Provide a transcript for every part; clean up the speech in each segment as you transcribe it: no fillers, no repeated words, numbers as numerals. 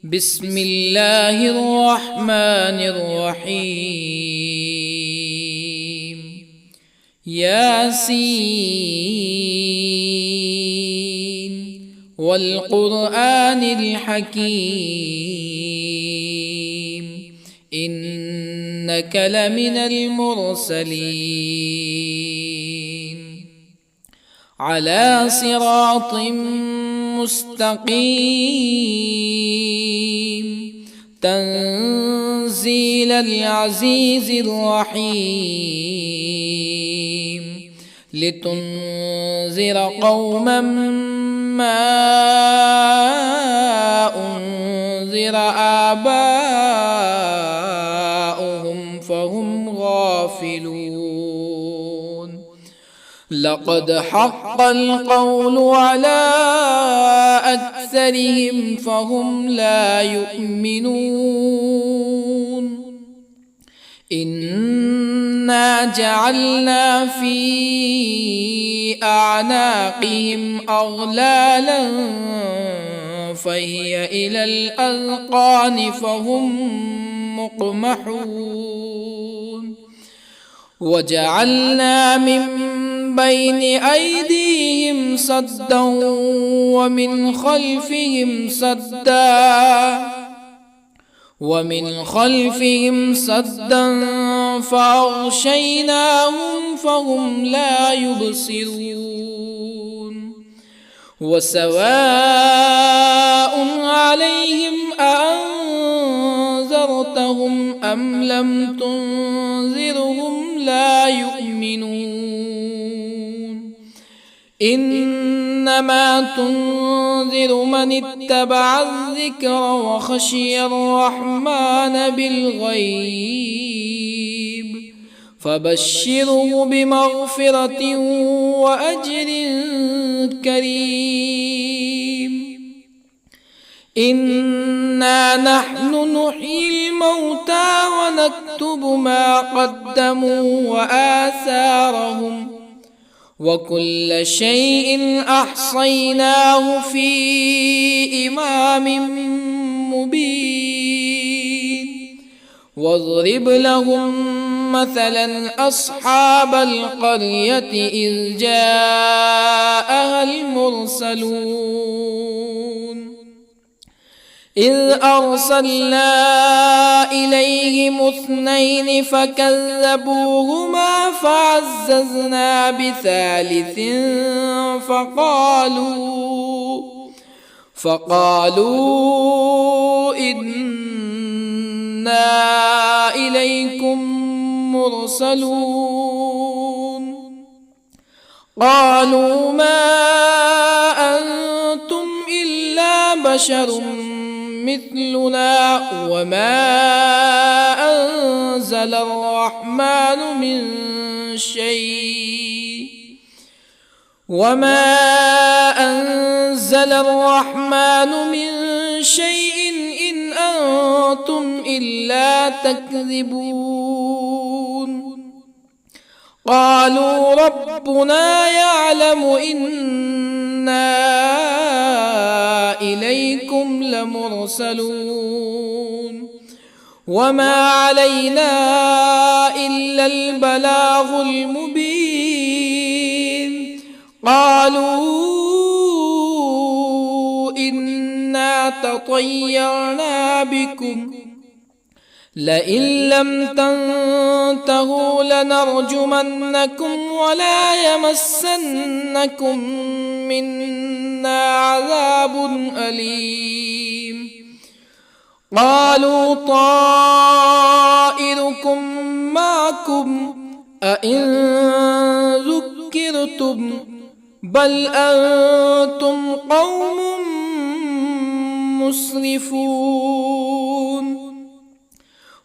بسم الله الرحمن الرحيم. ياسين والقرآن الحكيم إنك لمن المرسلين على صراط مستقيم تنزيل العزيز الرحيم لتنذر قوما ما أنذر آباؤهم فهم غافلون. لقد حق القول على أكثرهم فهم لا يؤمنون. إنا جعلنا في أعناقهم أغلالا فهي إلى الأذقان فهم مقمحون. وجعلنا من بين أيديهم سدا ومن خلفهم سدا فأغشيناهم فهم لا يبصرون. وسواء عليهم أأنذرتهم أم لم تنذرهم لا يؤمنون. إنما تنذر من اتبع الذكر وخشي الرحمن بالغيب فبشره بمغفرة وأجر كريم. إنا نحن نحيي الموتى ونكتب ما قدموا وآثارهم وكل شيء أحصيناه في إمام مبين. واضرب لهم مثلا أصحاب القرية إذ جاءها المرسلون إذ أرسلنا إليهم اثنين فكذبوهما فعززنا بثالث فقالوا إنا إليكم مرسلون. قالوا ما أنتم إلا بشر مثلنا وما أنزل الرحمن من شيء إن أنتم إلا تكذبون. قالوا ربنا يعلم إنا إليكم لمرسلون وما علينا إلا البلاغ المبين. قالوا إنا تطيرنا بكم لئن لم تنتهوا لنرجمنكم ولا يمسنكم منا عذاب أليم. قالوا طائركم معكم أئن ذكرتم بل أنتم قوم مسرفون.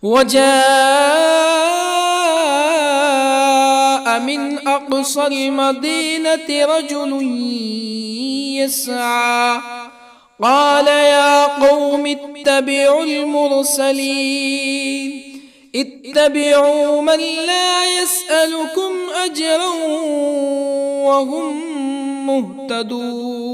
وجاء من أقصى المدينة رجل يسعى قال يا قوم اتبعوا المرسلين اتبعوا من لا يسألكم أجرا وهم مهتدون.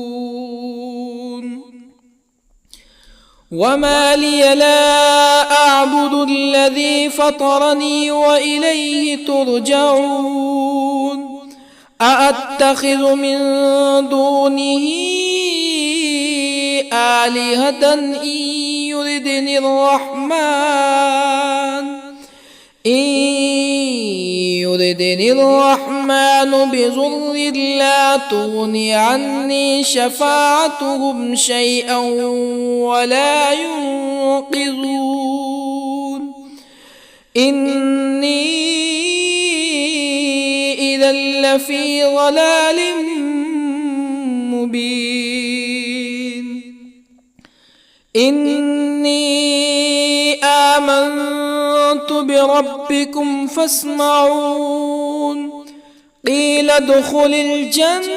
وما لي لا أعبد الذي فطرني وإليه ترجعون أأتخذ من دونه آلهة يردني الرحمن بضر لا تغن عني شفاعتهم شيئا ولا ينقذون إني إذا لفي ضلال مبين إني آمنت بربكم فاسمعون قيل ادخل الجنة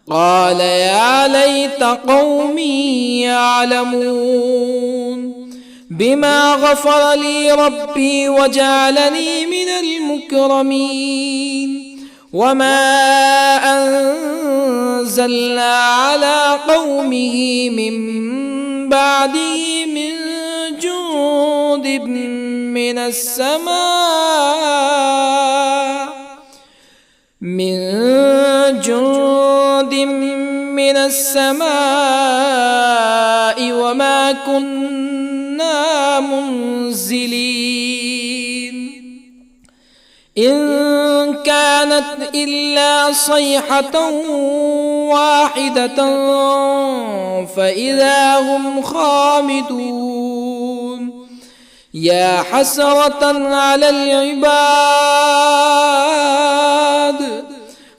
قال يا ليت قومي يعلمون بما غفر لي ربي وجعلني من المكرمين وما أنزلنا على قومه من بعده من جند من السماء وما كنا منزلين إن كانت إلا صيحة واحدة فإذا هم خامدون يا حسرة على العباد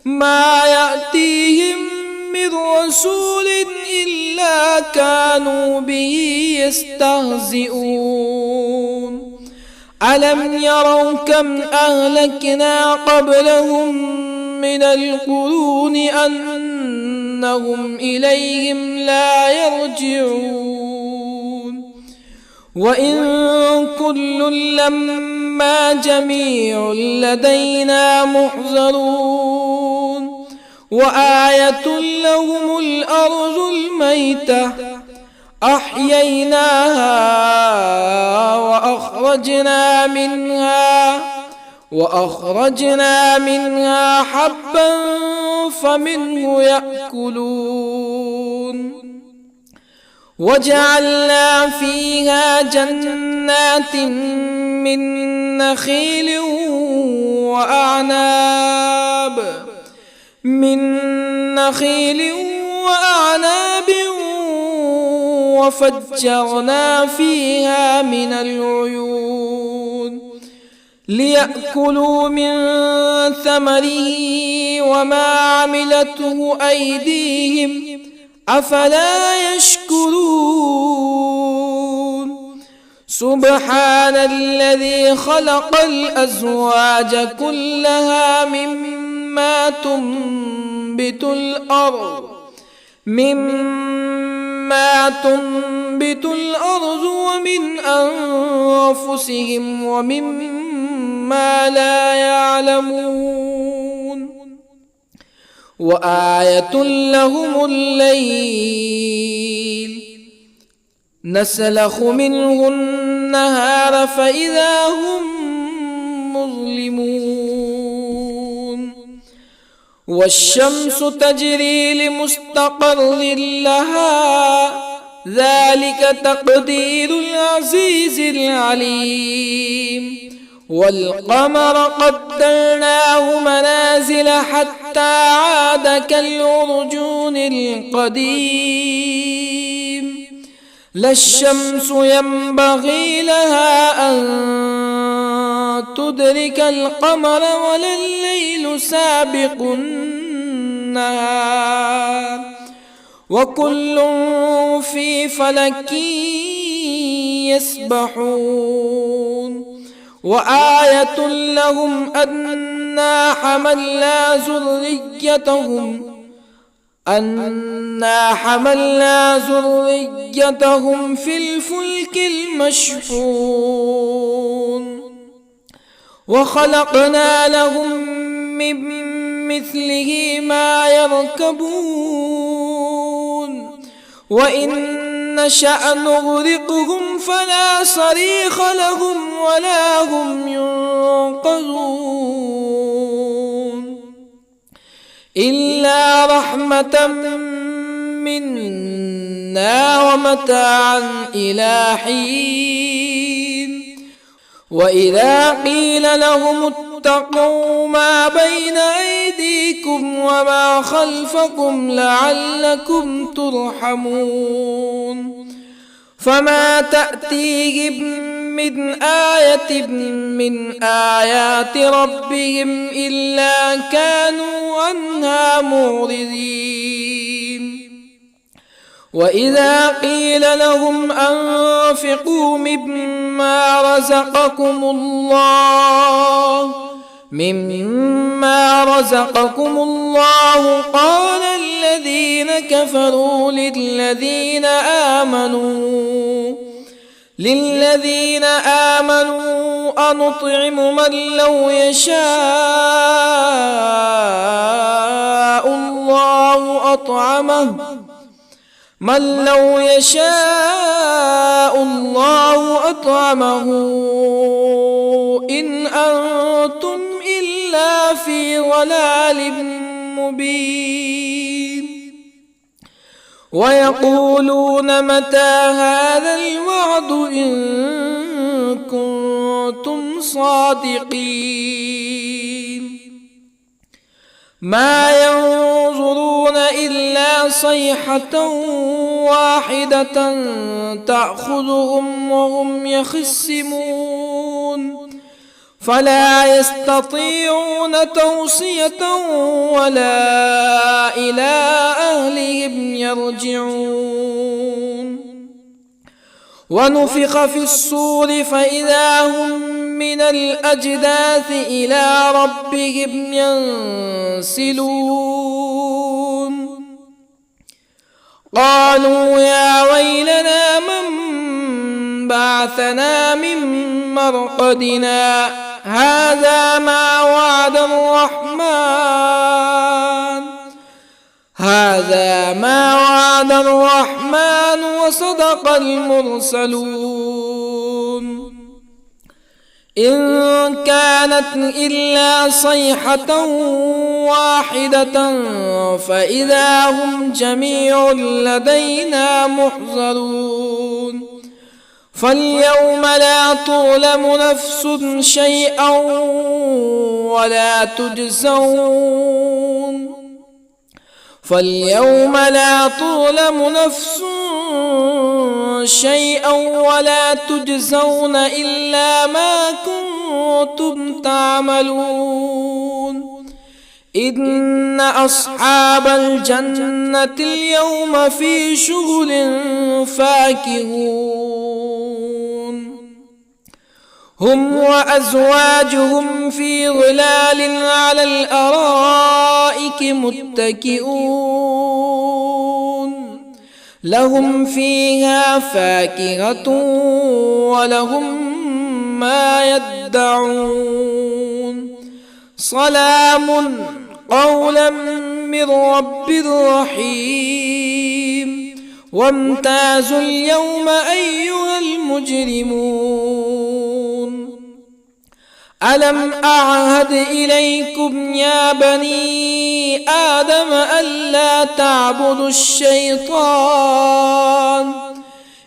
ما يأتيهم من رسول إلا كانوا به يستهزئون ألم يروا كم أهلكنا قبلهم من القرون أنهم إليهم لا يرجعون وإن كل لما جميع لدينا محضرون وآية لهم الأرض الميتة أحييناها وأخرجنا منها حبا فمنه يأكلون وجعلنا فيها جنات من نخيل وأعناب وفجرنا فيها من العيون ليأكلوا من ثمره وما عملته أيديهم أفلا يشكرون سبحان الذي خلق الأزواج كلها مما تنبت الأرض ومن أنفسهم ومما لا يعلمون وآية لهم الليل نسلخ منه النهار فإذا هم مظلمون والشمس تجري لمستقر لها ذلك تقدير العزيز العليم والقمر قدرناه منازل حتى عاد كالعرجون القديم لا الشمس ينبغي لها أن تدرك القمر ولا الليل سابق النهار وكل في فلك يسبحون وآية لهم أنا حملنا ذريتهم في الفلك المشحون وخلقنا لهم من مثله ما يركبون وإن نشأ نغرقهم فلا صريخ لهم ولا هم ينقذون إلا رحمة منا ومتاعا إلى حين وإذا قيل لهم اتقوا ما بين أيديكم وما خلفكم لعلكم ترحمون فما تأتيهم من آية من آيات ربهم إلا كانوا عنها معرضين وإذا قيل لهم أنفقوا مما رزقكم الله قال الذين كفروا للذين آمنوا أنطعم من لو يشاء الله أطعمه إن أنتم إلا في ضلال مبين ويقولون متى هذا الوعد إن كنتم صادقين ما ينظرون إلا صيحة واحدة تأخذهم وهم يخصمون فلا يستطيعون توصية ولا إلى أهلهم يرجعون ونفخ في الصور فإذا هم من الأجداث إلى ربهم ينسلون قالوا يا ويلنا من بعثنا من مرقدنا هذا ما وعد الرحمن وصدق المرسلون إن كانت إلا صيحة واحدة فإذا هم جميع لدينا محضرون فاليوم لا تظلم نفس شيئا ولا تجزون إلا ما كنتم تعملون إن أصحاب الجنة اليوم في شغل فاكهون هم وأزواجهم في ظلال على الأرائك متكئون لهم فيها فاكهة ولهم ما يدعون سلام قولا من رب رحيم وامتازوا اليوم أيها المجرمون ألم أعهد إليكم يا بني آدم ألا تعبدوا الشيطان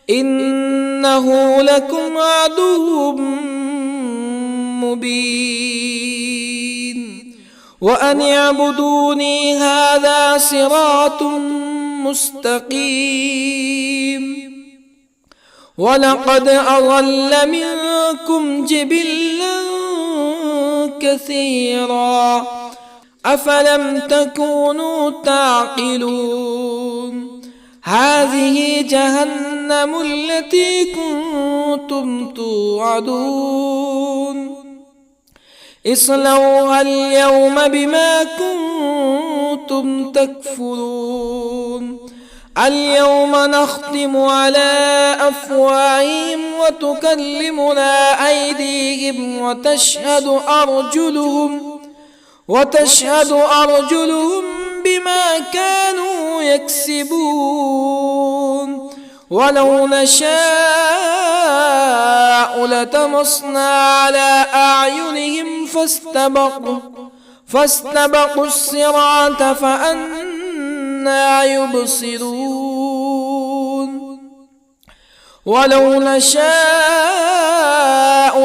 إنه لكم عدو مبين وأن اعبدوني هذا صراط مستقيم ولقد أضل منكم جبلا كثيرا أفلم تكونوا تعقلون هذه جهنم التي كنتم توعدون اصلوها اليوم بما كنتم تكفرون اليوم نختم على أفواههم وتكلمنا أيديهم وتشهد أرجلهم بما كانوا يكسبون ولو نشاء لطمسنا على أعينهم فاستبقوا الصراط فأنى يبصرون ولو نشاء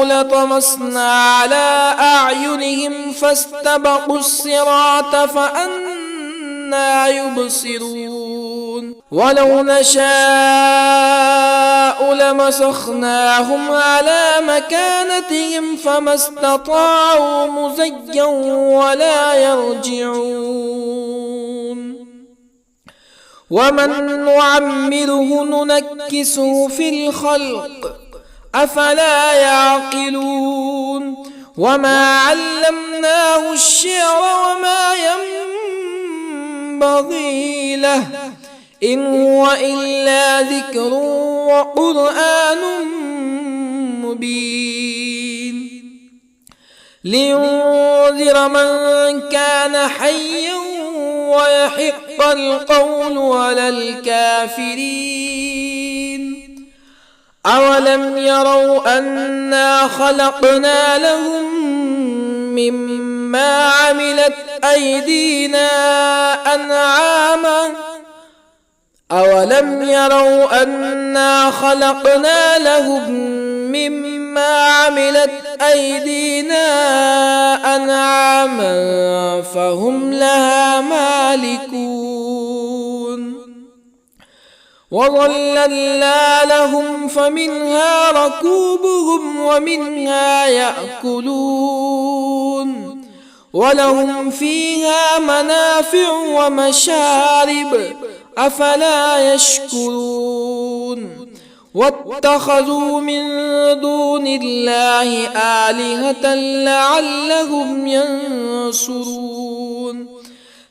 لطمسنا على أعينهم فاستبقوا الصراط فأنى يبصرون ولو نشاء لمسخناهم على مكانتهم فما استطاعوا مزيا ولا يرجعون ومن نعمره ننكسه في الخلق أفلا يعقلون وما علمناه الشعر وما ينبغي له إن هو إلا ذكر وقرآن مبين لينذر من كان حيا ويحق القول على الكافرين أولم يروا أنا خلقنا لهم مما عملت أيدينا أنعاما أولم يروا أنا خلقنا لهم مما عملت أيدينا أنعاما فهم لها مالكون وظللنا لهم فمنها ركوبهم ومنها يأكلون ولهم فيها منافع ومشارب أفلا يشكرون واتخذوا من دون الله آلهة لعلهم ينصرون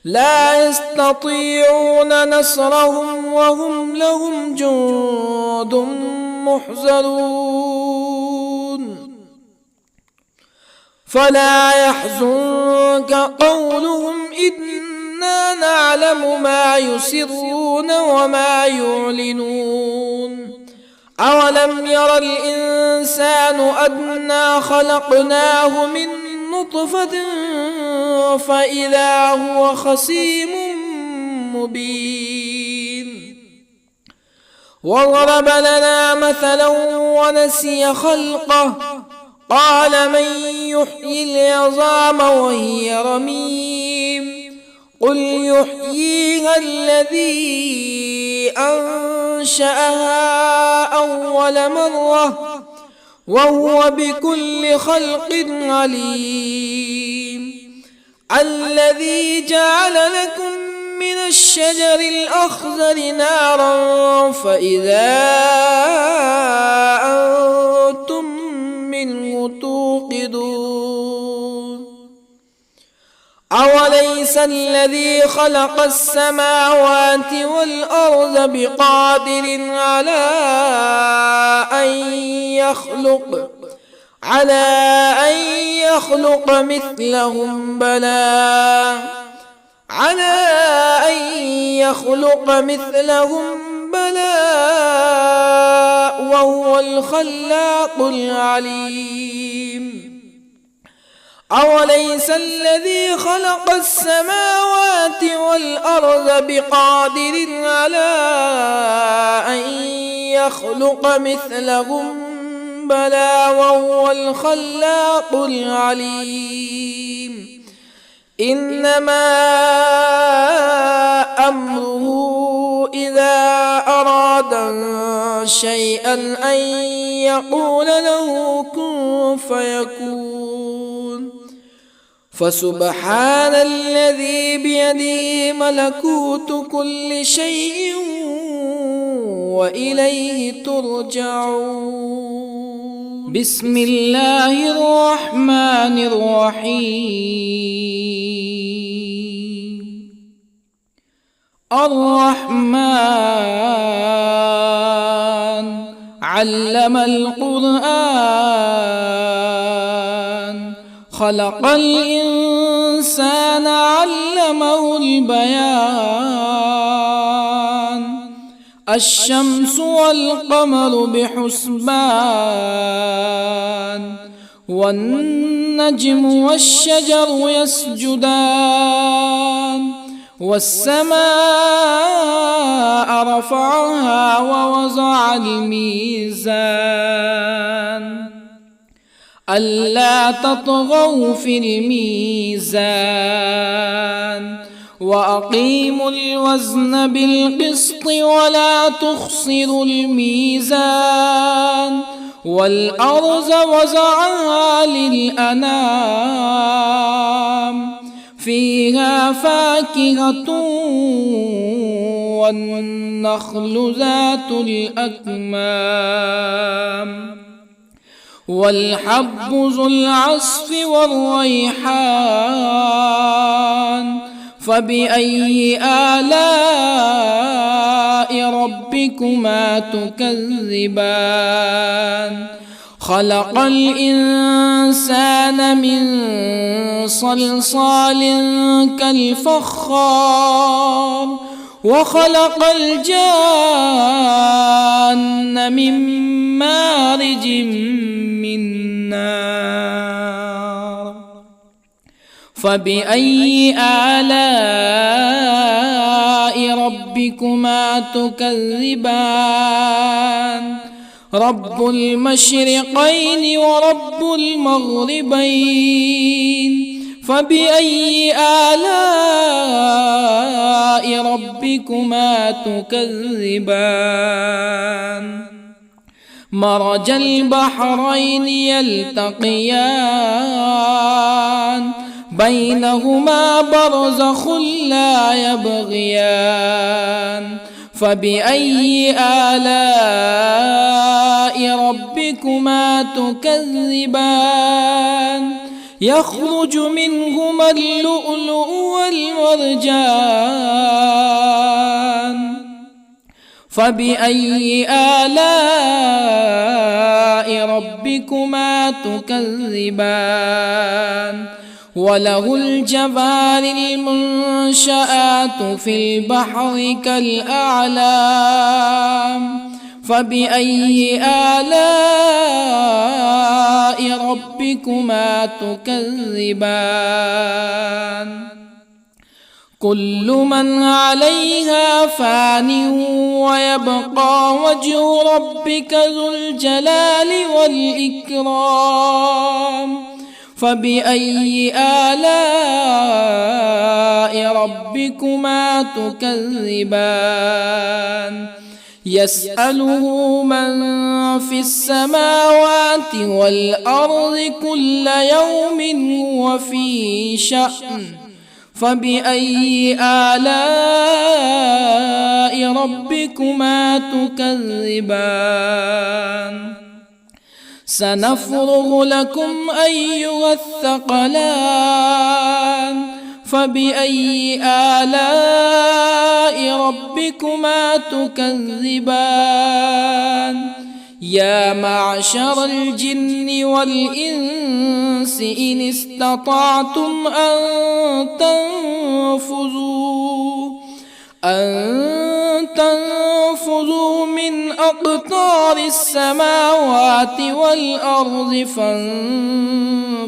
لا يستطيعون نصرهم وهم لهم جند محضرون فلا يحزنك قولهم إنا نعلم ما يسرون وما يعلنون أولم ير الإنسان أنا خلقناه من نطفة فإذا هو خصيم مبين وضرب لنا مثلا ونسي خلقه قال من يحيي العظام وهي رميم قل يحييها الذي أنشأها أول مرة وهو بكل خلق عليم الذي جعل لكم من الشجر الأخضر نارا فإذا أنتم منه توقدون أوليس الذي خلق السماوات والأرض بقادر على أن يخلق مثلهم بلى وهو الخلاق العليم أوليس الذي خلق السماوات والأرض بقادر على أن يخلق مثلهم بلى وهو الخلاق العليم إنما أمره إذا أراد شيئا أن يقول له كن فيكون فسبحان الذي بيده ملكوت كل شيء وإليه ترجعون بسم الله الرحمن الرحيم الرحمن علم القرآن خلق الإنسان علمه والقمر البيان الشمس والقمر بحسبان والنجم والشجر يسجدان والسماء رفعها ووضع الميزان ألا تطغوا في الميزان وأقيموا الوزن بالقسط ولا تخسروا الميزان والأرض وضعها للأنام فيها فاكهة والنخل ذات الأكمام والحب ذو العصف والريحان فبأي آلاء ربكما تكذبان خلق الإنسان من صلصال كالفخار وخلق الجان من مارج من نار فبأي آلاء ربكما تكذبان رب المشرقين ورب المغربين فبأي آلاء ربكما تكذبان مرج البحرين يلتقيان بينهما برزخ لا يبغيان فبأي آلاء ربكما تكذبان يخرج منهما اللؤلؤ والمرجان فبأي آلاء ربكما تكذبان وله الجوار المنشآت في البحر كالأعلام فبأي آلاء ربكما تكذبان كل من عليها فان ويبقى وجه ربك ذو الجلال والإكرام فبأي آلاء ربكما تكذبان يسأله من في السماوات والأرض كل يوم هو في شأن فبأي آلاء ربكما تكذبان سنفرغ لكم أيها الثقلان فبأي آلاء ربكما تكذبان يا معشر الجن والإنس إن استطعتم أن تنفذوا من أقطار السماوات والأرض فانفذوا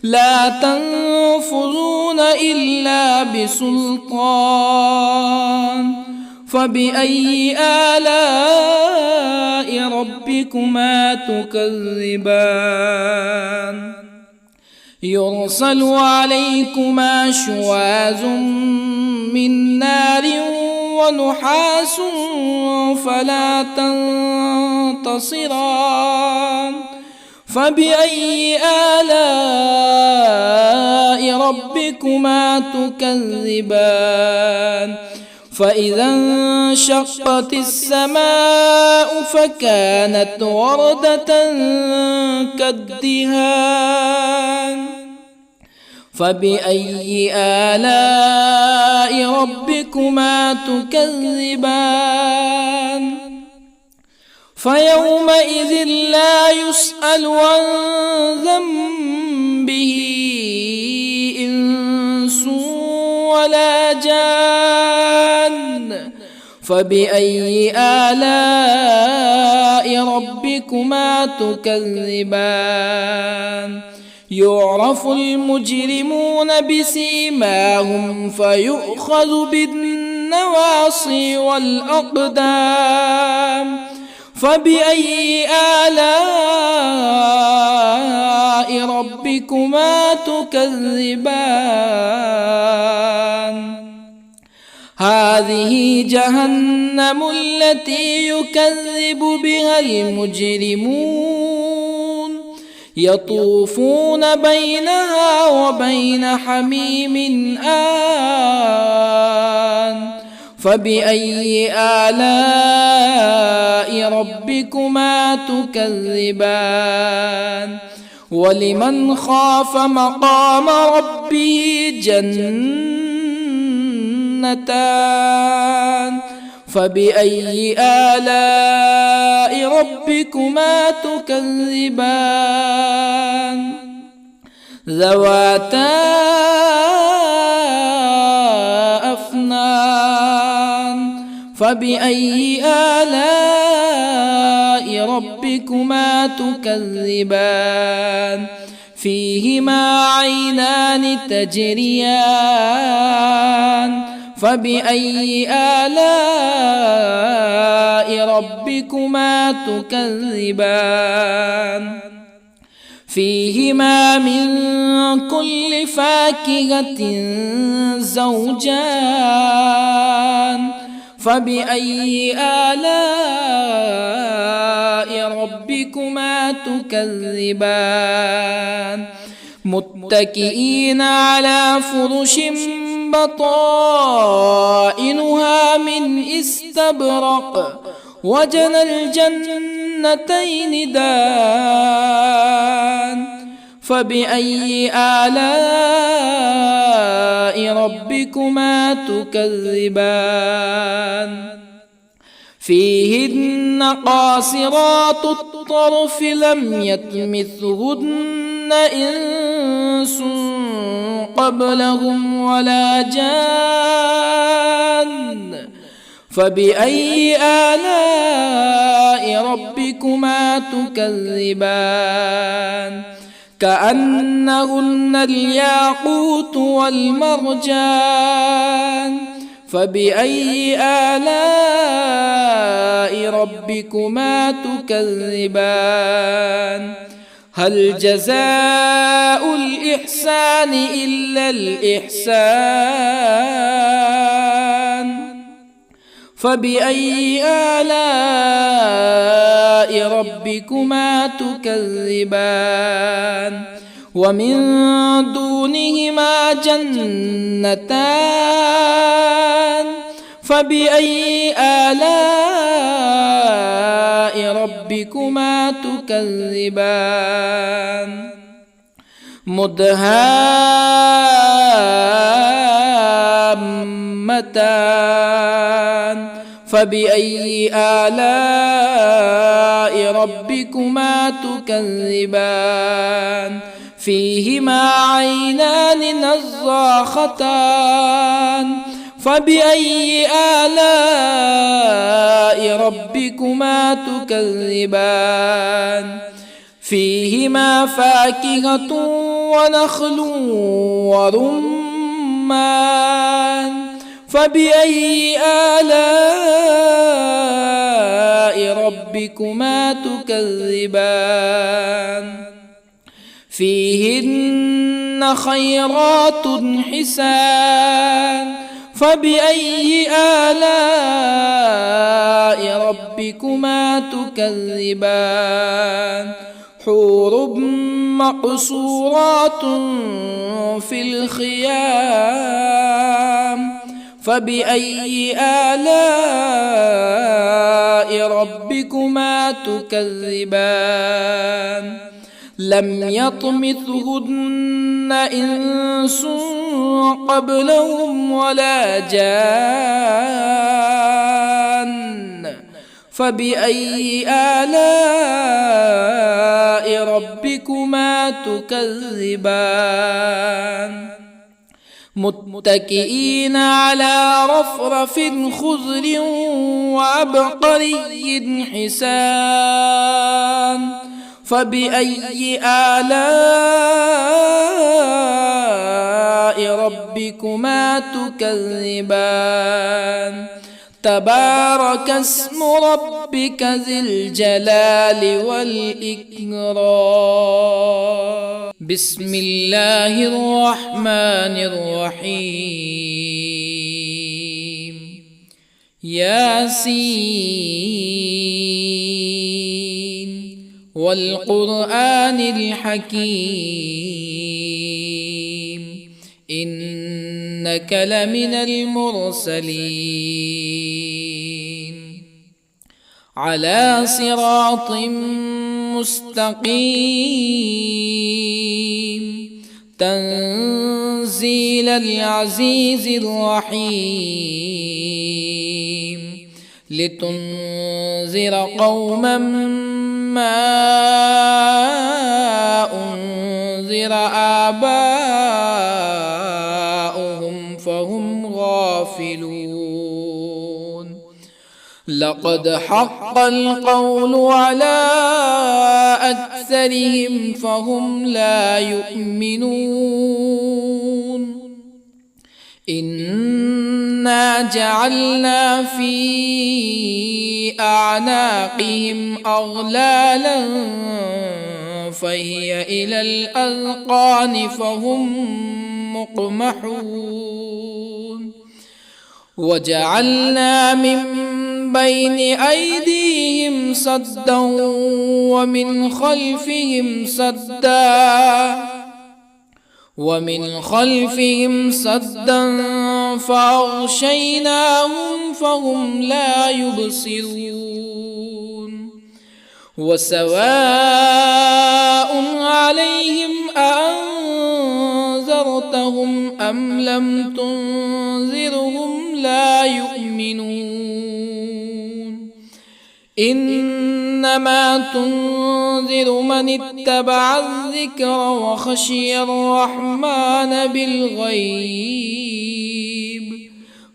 لا تنفذون إلا بسلطان فبأي آلاء ربكما تكذبان يرسل عليكما شواظ من نار ونحاس فلا تنتصران فبأي آلاء ربكما تكذبان فإذا انشقت السماء فكانت وردة كالدهان فبأي آلاء ربكما تكذبان فيومئذ لا يسأل عن ذنبه إنس ولا جان فبأي آلاء ربكما تكذبان يعرف المجرمون بسيماهم فيؤخذ بالنواصي والأقدام فبأي آلاء ربكما تكذبان هذه جهنم التي يكذب بها المجرمون يطوفون بينها وبين حميم آن فبأي آلاء ربكما تكذبان ولمن خاف مقام ربه جنتان فبأي آلاء ربكما تكذبان ذواتا أفنان فبأي آلاء ربكما تكذبان فيهما عينان تجريان فبأي آلاء ربكما تكذبان فيهما من كل فاكهة زوجان فبأي آلاء ربكما تكذبان متكئين على فرش بطائنها من استبرق وجنى الجنتين دان فبأي آلاء ربكما تكذبان فيهن قاصرات الطرف لم يطمثهن إنس قبلهم ولا جان فبأي آلاء ربكما تكذبان كأنهن الياقوت والمرجان فبأي آلاء ربكما تكذبان هل جزاء الإحسان إلا الإحسان فبأي آلاء ربكما تكذبان ومن دونهما جنتان فبأي آلاء ربكما تكذبان مدهامتان فبأي آلاء ربكما تكذبان فيهما عينان نضاختان فبأي آلاء ربكما تكذبان فيهما فاكهة ونخل ورمان فبأي آلاء ربكما تكذبان فيهن خيرات حسان فبأي آلاء ربكما تكذبان حور مقصورات في الخيام فبأي آلاء ربكما تكذبان لم يطمثهن إنس قبلهم ولا جان فبأي آلاء ربكما تكذبان متكئين على رفرف خضر وعبقري حسان فبأي آلاء ربكما تكذبان تبارك اسم ربك ذي الجلال والإكرام بسم الله الرحمن الرحيم ياسين والقرآن الحكيم إنك لمن المرسلين على صراط مستقيم تنزيل العزيز الرحيم لتنذر قوما ما أنذر آباؤهم فهم غافلون لقد حق القول على أكثرهم فهم لا يؤمنون إنا جعلنا في أعناقهم أغلالا فهي إلى الأذقان فهم مقمحون وجعلنا من بين أيديهم سدا ومن خلفهم سدا فأغشيناهم فهم لا يبصرون وسواء عليهم أأنذرتهم أم لم تنذرهم لا يؤمنون إنما تنذر من اتبع الذكر وخشي الرحمن بالغيب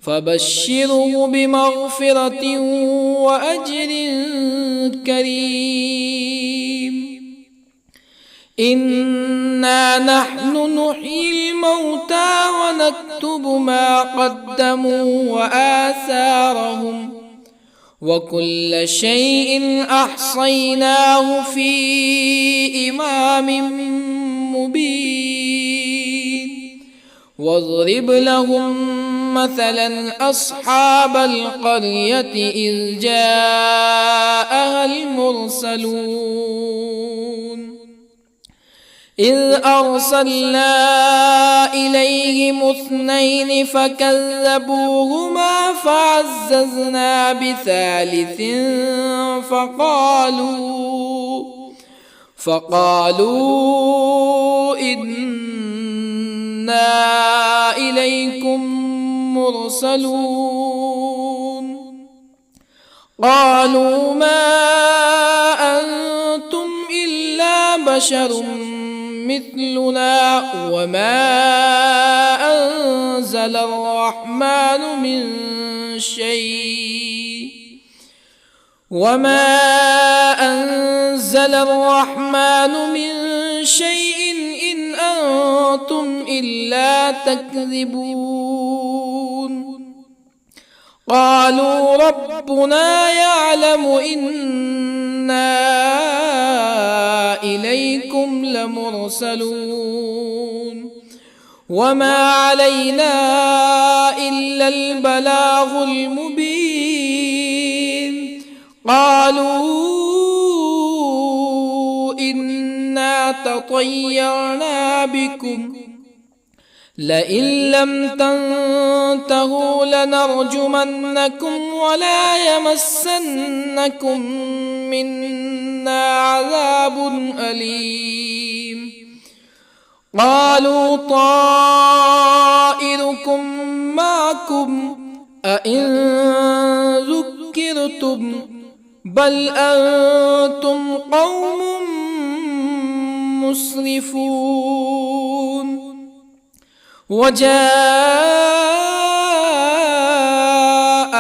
فبشره بمغفرة وأجر كريم إنا نحن نحيي الموتى ونكتب ما قدموا وآثارهم وكل شيء أحصيناه في إمام مبين واضرب لهم مثلا أصحاب القرية إذ جاءها المرسلون إذ أرسلنا إليهم اثنين فكذبوهما فعززنا بثالث فقالوا إنا إليكم مرسلون قالوا ما أنتم إلا بشر مثلنا وما أنزل الرحمن من شيء إن أنتم إلا تكذبون قالوا ربنا يعلم إنا إليكم لمرسلون وما علينا إلا البلاغ المبين قالوا إنا تطيرنا بكم لئن لم تنتهوا لنرجمنكم ولا يمسنكم منا عذاب أليم قالوا طائركم معكم أئن ذكرتم بل أنتم قوم مسرفون وجاء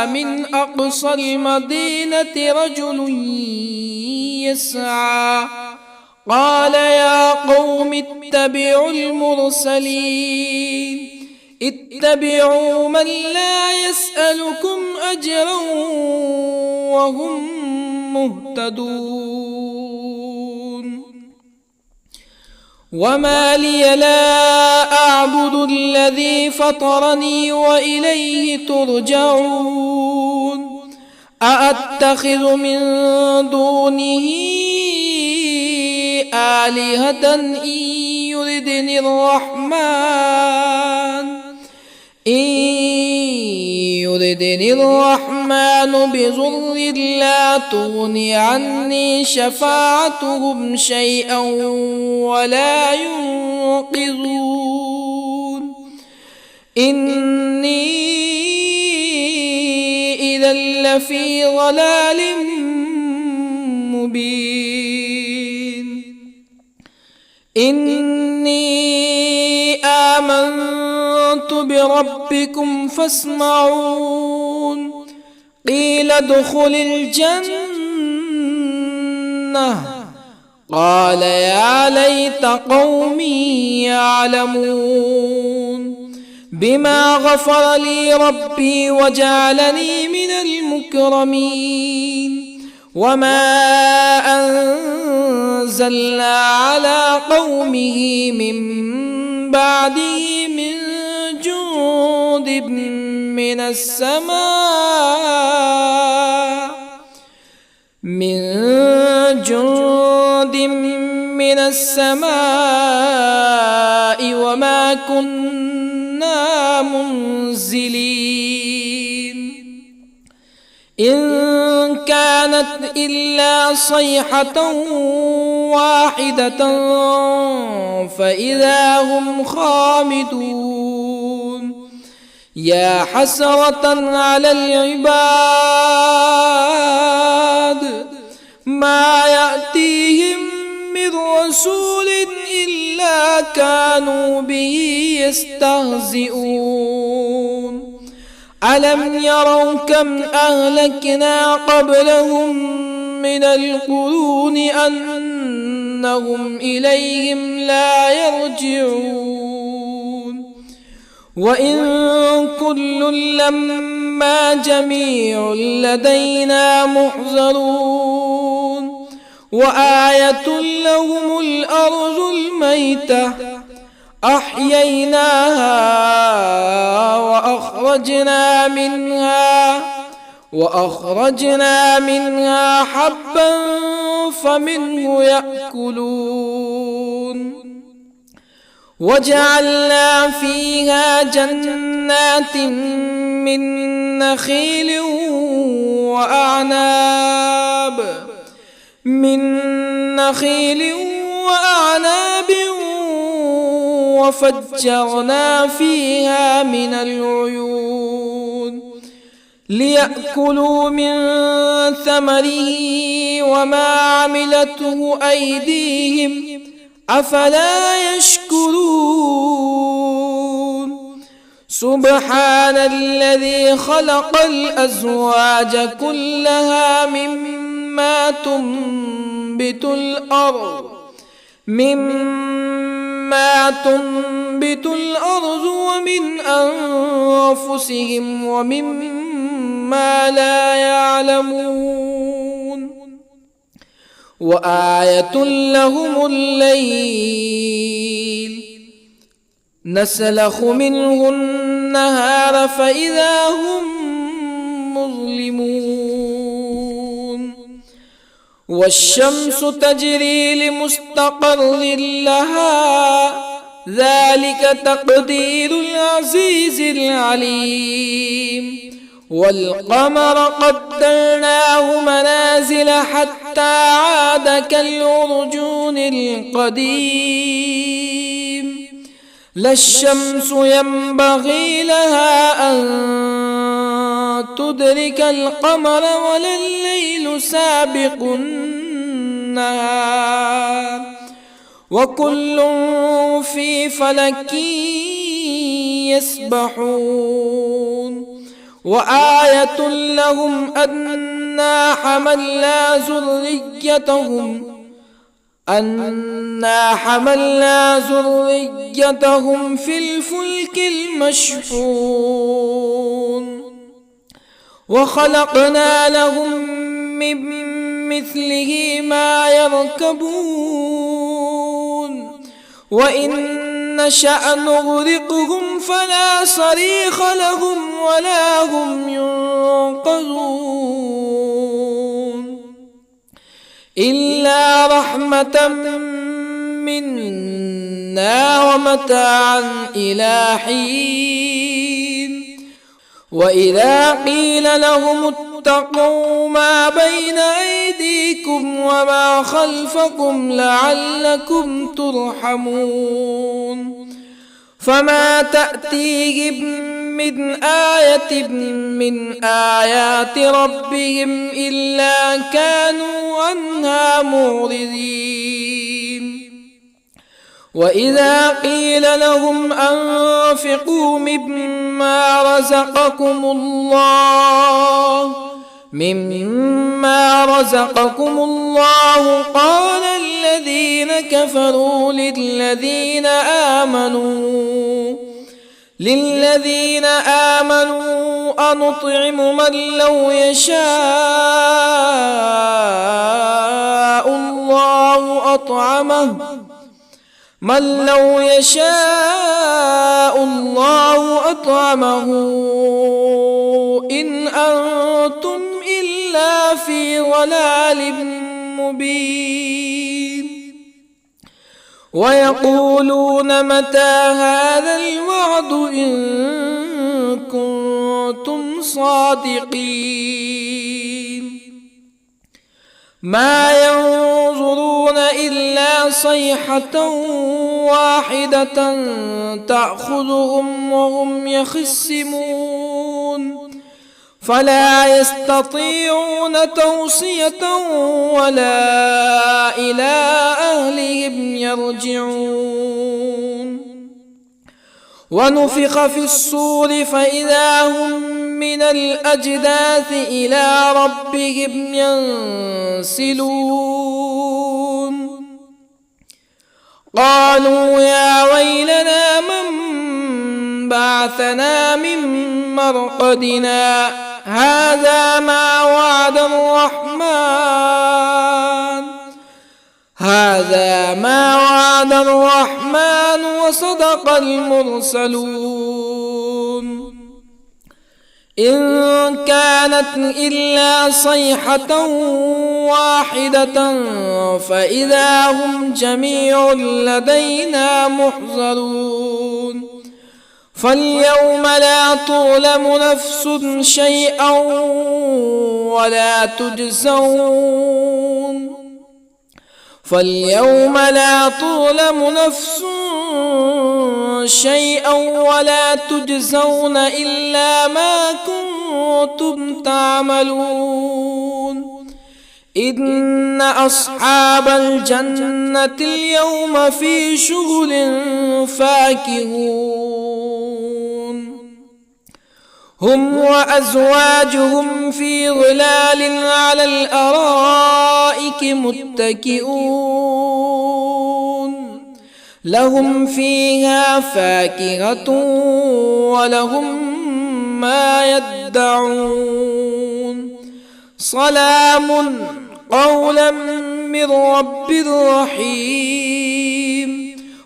من أقصى المدينة رجل يسعى قال يا قوم اتبعوا المرسلين اتبعوا من لا يسألكم أجرا وهم مهتدون وما لي لا أعبد الذي فطرني وإليه ترجعون أأتخذ من دونه آلهة إن يردني الرحمن بضر لا تغني عني شفاعتهم شيئا ولا ينقذون إني إذا لفي ضلال مبين إني آمنت بربكم فاسمعون قيل ادخل الجنة قال يا ليت قومي يعلمون بما غفر لي ربي وجعلني من المكرمين وما أنزلنا على قومه من بعده من جند من السماء وما كنا منزلين إن كانت إلا صيحة واحدة فإذا هم خامدون يا حسرة على العباد ما يأتيهم من رسول إلا كانوا به يستهزئون ألم يروا كم أهلكنا قبلهم من القرون أنهم إليهم لا يرجعون وإن كل لما جميع لدينا محضرون وآية لهم الأرض الميتة أحييناها وأخرجنا منها حبا فمنه يأكلون وجعلنا فيها جنات من نخيل وأعناب وفجرنا فيها من العيون ليأكلوا من ثمره وما عملته أيديهم أفلا يشكرون سبحان الذي خلق الأزواج كلها مما تنبت الأرض ومن أنفسهم ومما لا يعلمون وآية لهم الليل نسلخ منه النهار فإذا هم مظلمون والشمس تجري لمستقر لها ذلك تقدير العزيز العليم والقمر قدرناه منازل حتى عاد كالعرجون القديم لا الشمس ينبغي لها أن تدرك القمر ولا الليل سابق النهار وكل في فلك يسبحون وآية لهم أنا حملنا ذريتهم في الفلك المشحون وخلقنا لهم من مثله ما يركبون وإن نشأ نغرقهم فلا صريخ لهم ولا هم ينقذون إلا رحمة منا ومتاعا إلى حين وإذا قيل لهم اتقوا ما بين أيديكم وما خلفكم لعلكم ترحمون فما تأتيهم من آية من آيات ربهم إلا كانوا عنها معرضين وإذا قيل لهم أنفقوا مما رزقكم الله قال الذين كفروا للذين آمنوا أنطعم من لو يشاء الله أطعمه إن أنتم إلا في ضلال مبين ويقولون متى هذا الوعد إن كنتم صادقين ما ينظرون إلا صيحة واحدة تأخذهم وهم يخصمون فلا يستطيعون توصية ولا إلى أهلهم يرجعون ونفخ في الصور فإذا هم من الأجداث إلى ربهم ينسلون قالوا يا ويلنا من بعثنا من مرقدنا هذا ما وعد الرحمن وصدق المرسلون إن كانت إلا صيحة واحدة فإذا هم جميع لدينا محضرون فاليوم لا تظلم نفس شيئا ولا تجزون إلا ما كنتم تعملون إن أصحاب الجنة اليوم في شغل فاكهون هم وأزواجهم في ظلال على الأرائك متكئون لهم فيها فاكهة ولهم ما يدعون سلام قولا من رب رحيم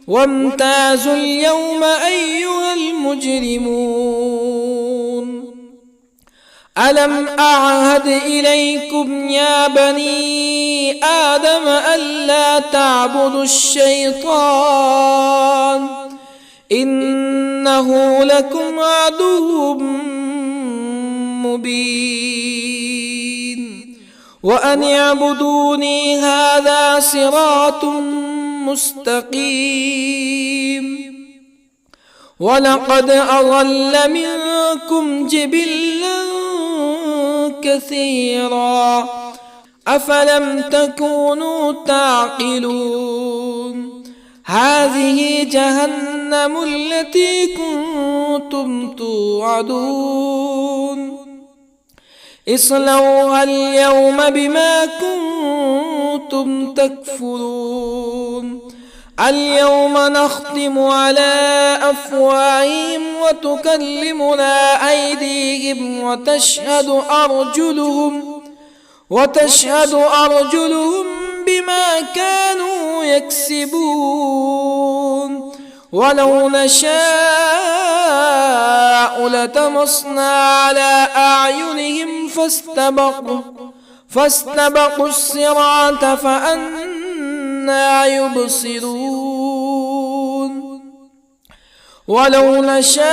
وامتازوا اليوم أيها المجرمون ألم أعهد إليكم يا بني آدم ألا تعبدوا الشيطان إنه لكم عدو مبين وأن اعبدوني هذا صراط مستقيم ولقد أضل منكم جبلا كثيرا أفلم تكونوا تعقلون هذه جهنم التي كنتم توعدون اصلوها اليوم بما كنتم تكفرون اليوم نختم على أفواههم وتكلمنا أيديهم وتشهد أرجلهم بما كانوا يكسبون ولو نشاء لطمسنا على أعينهم فاستبقوا الصراط فأنى يبصرون ولو نشاء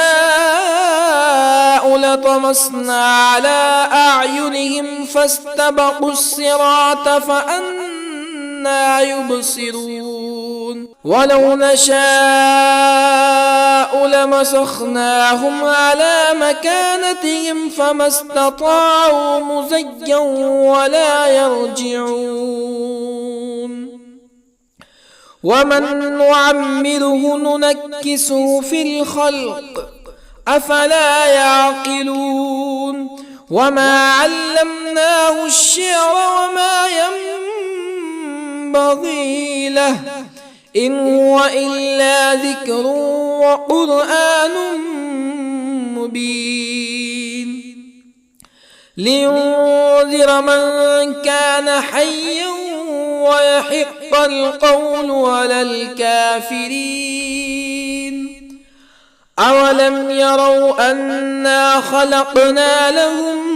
لطمسنا على أعينهم فاستبقوا الصراط فأنى يبصرون ولو نشاء لمسخناهم على مكانتهم فما استطاعوا مزيا ولا يرجعون ومن نعمره ننكسه في الخلق أفلا يعقلون وما علمناه الشعر وما ينبغي له إن هو إلا ذكر وقرآن مبين لينذر من كان حيا ويحق القول على الكافرين أولم يروا أنا خلقنا لهم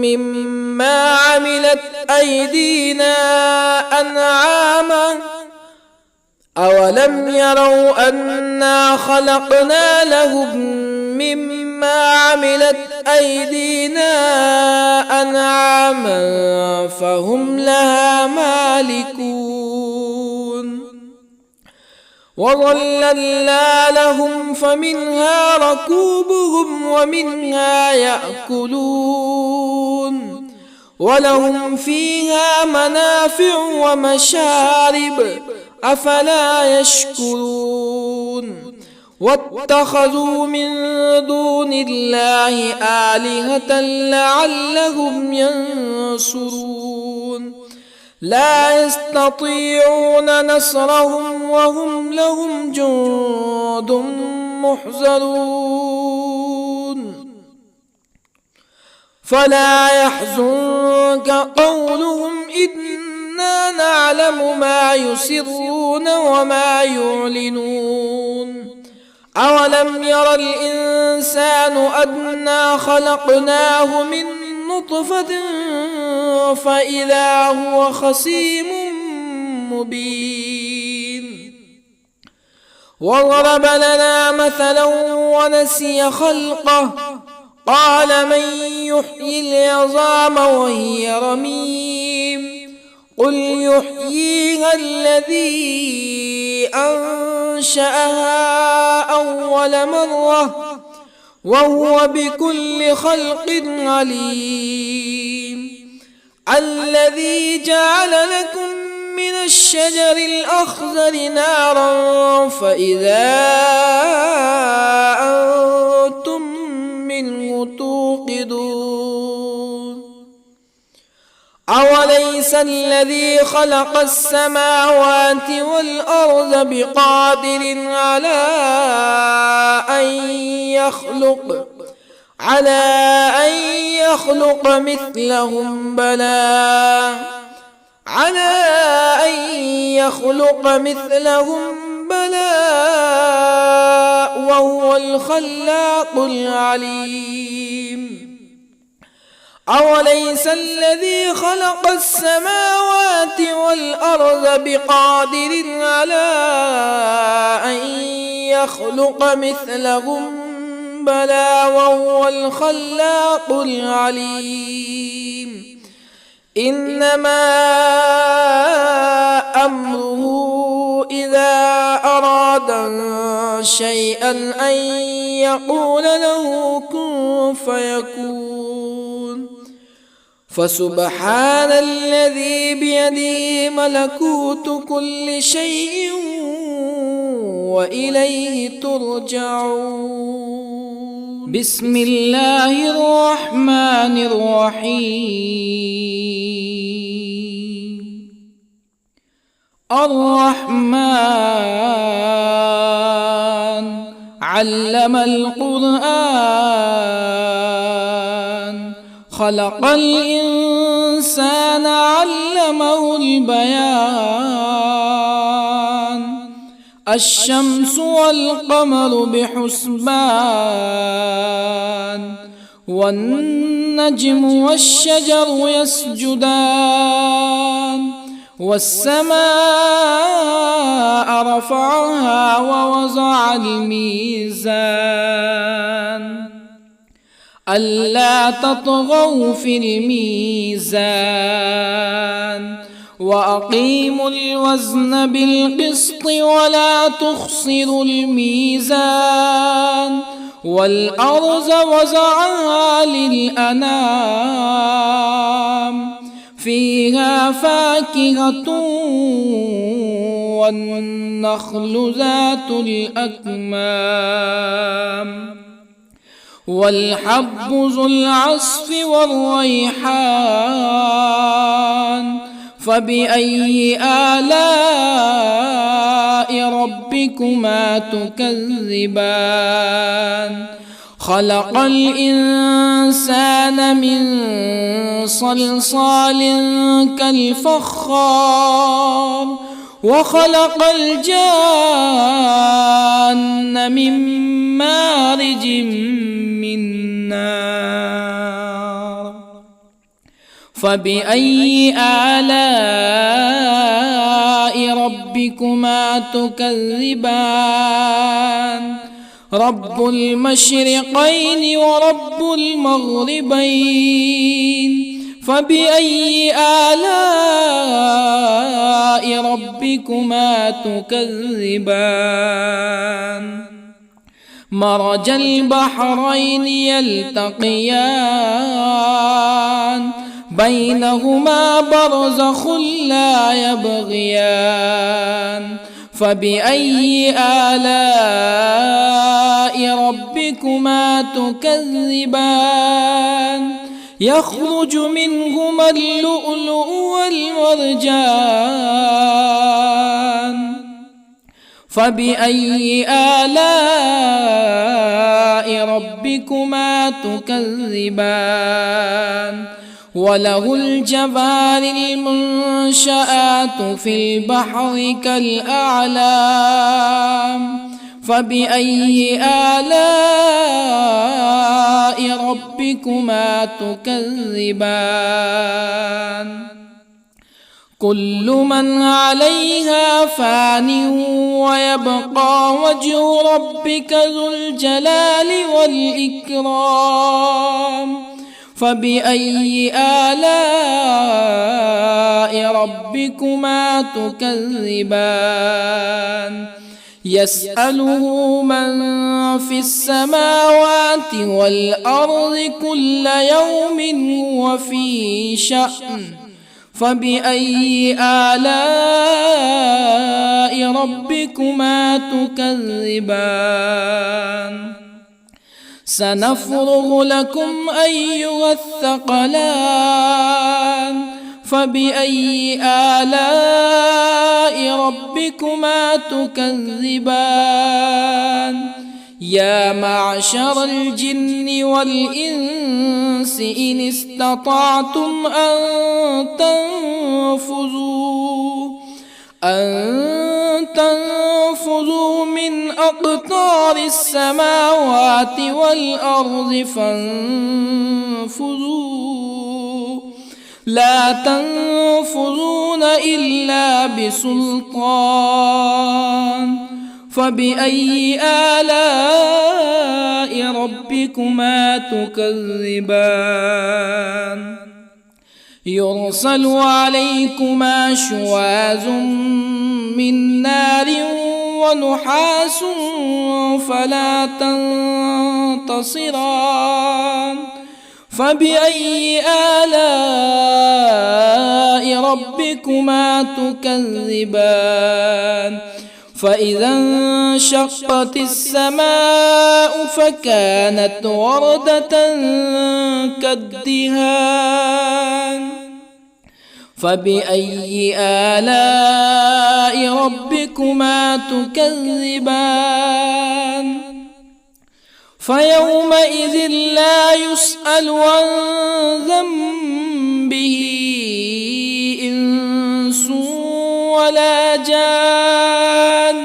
مما عملت أيدينا أنعاما أولم يروا أنا خلقنا لهم مما عملت أيدينا أنعاما فهم لها مالكون وظللنا لهم فمنها ركوبهم ومنها يأكلون ولهم فيها منافع ومشارب أفلا يشكرون واتخذوا من دون الله آلهة لعلهم ينصرون لا يستطيعون نصرهم وهم لهم جند محضرون فلا يحزنك قولهم إنا نعلم ما يسرون وما يعلنون أولم ير الإنسان أنا خلقناه من نطفة فإذا هو خصيم مبين وضرب لنا مثلا ونسي خلقه قال من يحيي العظام وهي رميم قل يحييها الذي أنشأها أول مرة وهو بكل خلق عليم الذي جعل لكم من الشجر الأخضر نارا فإذا أنتم منه توقدون أوليس الذي خلق السماوات والأرض بقادر على أن يخلق مثلهم بلى وهو الخلاق العليم أوليس الذي خلق السماوات والأرض بقادر على أن يخلق مثلهم بلى وهو الخلاق العليم إنما أمره إذا أراد شيئا أن يقول له كن فيكون فسبحان الذي بيده ملكوت كل شيء وإليه ترجعون. بسم الله الرحمن الرحيم. الرحمن علم القرآن، خلق الإنسان علمه البيان. الشمس والقمر بحسبان، والنجم والشجر يسجدان. والسماء رفعها ووضع الميزان، ألا تطغوا في الميزان. وأقيموا الوزن بالقسط ولا تخسروا الميزان. والأرض وضعها للأنام، فيها فاكهة والنخل ذات الأكمام، والحب ذو العصف والريحان. فبأي آلاء ربكما تكذبان؟ خلق الإنسان من صلصال كالفخار، وخلق الجان من مارج من نار. فبأي آلاء ربكما تكذبان؟ رب المشرقين ورب المغربين. فبأي آلاء ربكما تكذبان؟ مرج البحرين يلتقيان، بينهما برزخ لا يبغيان. فبأي آلاء ربكما تكذبان؟ يخرج منهما اللؤلؤ والمرجان. فبأي آلاء ربكما تكذبان؟ وله الجوار المنشآت في البحر كالأعلام. فبأي آلاء ربكما تكذبان؟ كل من عليها فان، ويبقى وجه ربك ذو الجلال والإكرام. فبأي آلاء ربكما تكذبان؟ يسأله من في السماوات والأرض كل يوم هو في شأن. فبأي آلاء ربكما تكذبان؟ سنفرغ لكم أيها الثقلان. فبأي آلاء ربكما تكذبان؟ يا معشر الجن والإنس إن استطعتم أن تنفذوا من أقطار السماوات والأرض فانفذوا، لا تنفذون إلا بسلطان. فبأي آلاء ربكما تكذبان؟ يرسل عليكما شواظ من نار ونحاس فلا تنتصران. فبأي آلاء ربكما تكذبان؟ فإذا انشقت السماء فكانت وردة كالدهان فبأي آلاء ربكما تكذبان فيومئذ لا يسأل عن ذنبه إنس ولا جان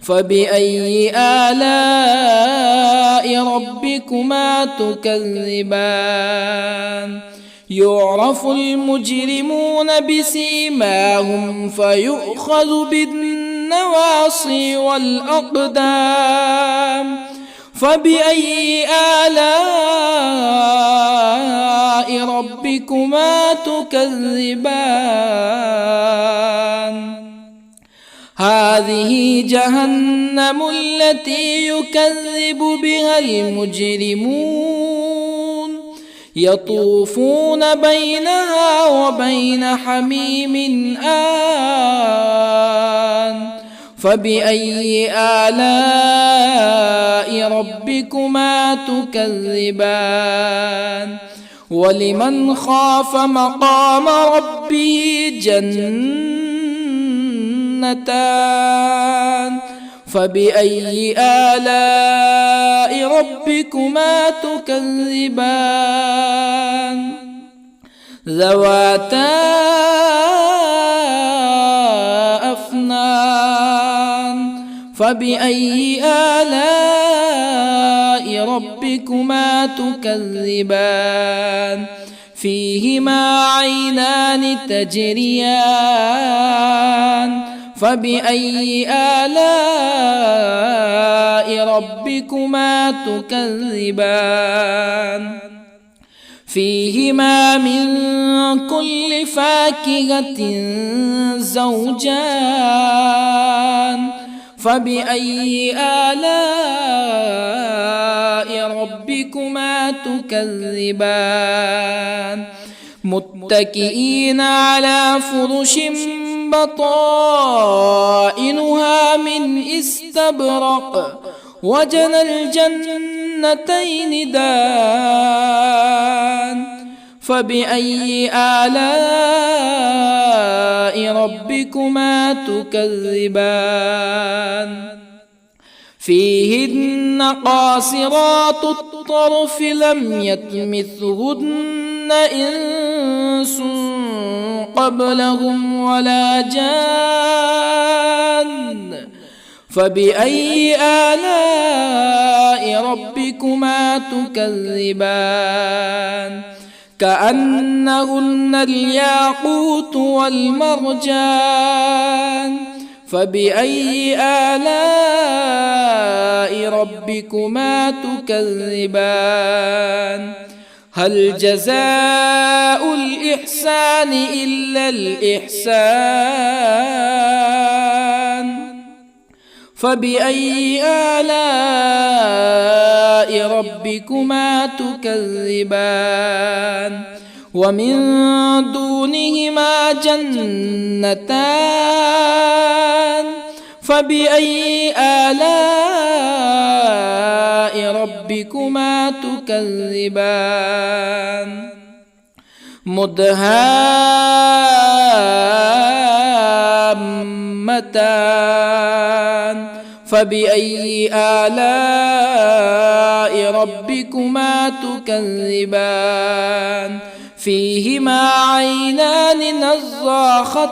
فبأي آلاء ربكما تكذبان يعرف المجرمون بسيماهم فيؤخذ بالنواصي والأقدام فبأي آلاء ربكما تكذبان هذه جهنم التي يكذب بها المجرمون يطوفون بينها وبين حميم آن فبأي آلاء ربكما تكذبان ولمن خاف مقام ربه جنتان فبأي آلاء ربكما تكذبان ذواتا أفنان فبأي آلاء ربكما تكذبان فيهما عينان تجريان فبأي آلاء ربكما تكذبان فيهما من كل فاكهة زوجان فبأي آلاء ربكما تكذبان متكئين على فرش بطائنها من استبرق وجنى الجنتين دان فبأي آلاء ربكما تكذبان فيهن قاصرات الطرف لم يطمثهن إنس قبلهم ولا جان فبأي آلاء ربكما تكذبان كأنهن الياقوت والمرجان فبأي آلاء ربكما تكذبان هل جزاء الإحسان إلا الإحسان فبأي آلاء ربكما تكذبان ومن دونهما جنتان فبأي آلاء ربكما تكذبان مدهامتان فبأي آلاء ربكما تكذبان فيهما عينان نضاختان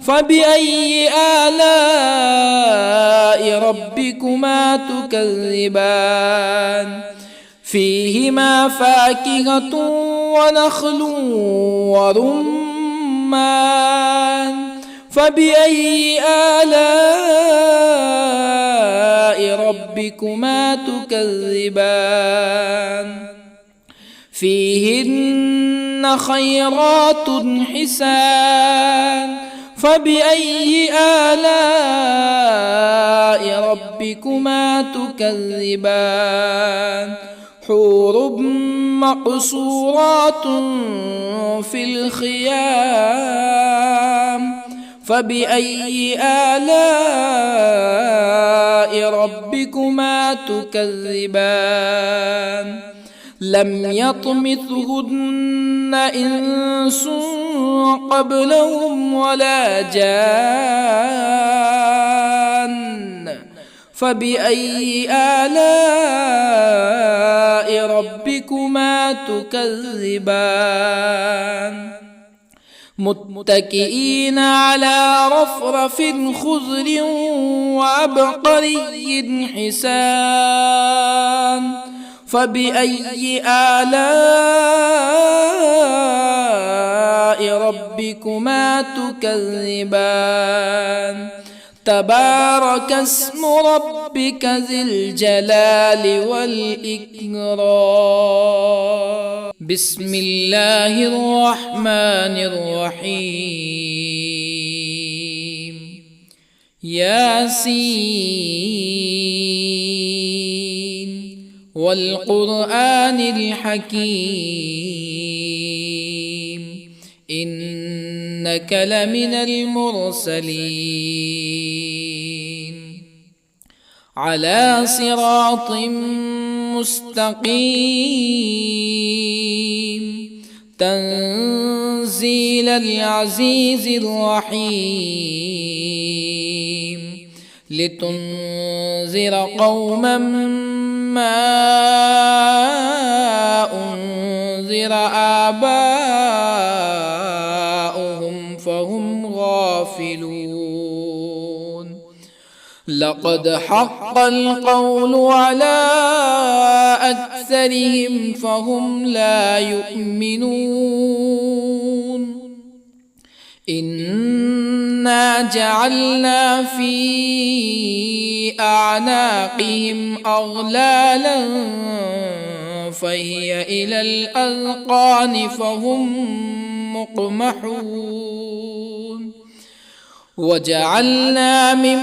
فبأي آلاء ربكما تكذبان فيهما فاكهة ونخل ورمان فبأي آلاء ربكما تكذبان فيهن خيرات حسان فبأي آلاء ربكما تكذبان حور مقصورات في الخيام فبأي آلاء ربكما تكذبان لم يطمثهن إنس قبلهم ولا جان فبأي آلاء ربكما تكذبان متكئين على رفرف خضر وعبقري حسان فبأي آلاء ربكما تكذبان تبارك اسم ربك ذي الجلال والإكرام بسم الله الرحمن الرحيم ياسين والقرآن الحكيم إنك لمن المرسلين على صراط مستقيم تنزيل العزيز الرحيم لتنذر قوما ما أنذر آباؤهم فهم غافلون لقد حق القول على أكثرهم فهم لا يؤمنون إنا جعلنا في أعناقهم أغلالا فهي إلى الأذقان فهم مقمحون وجعلنا من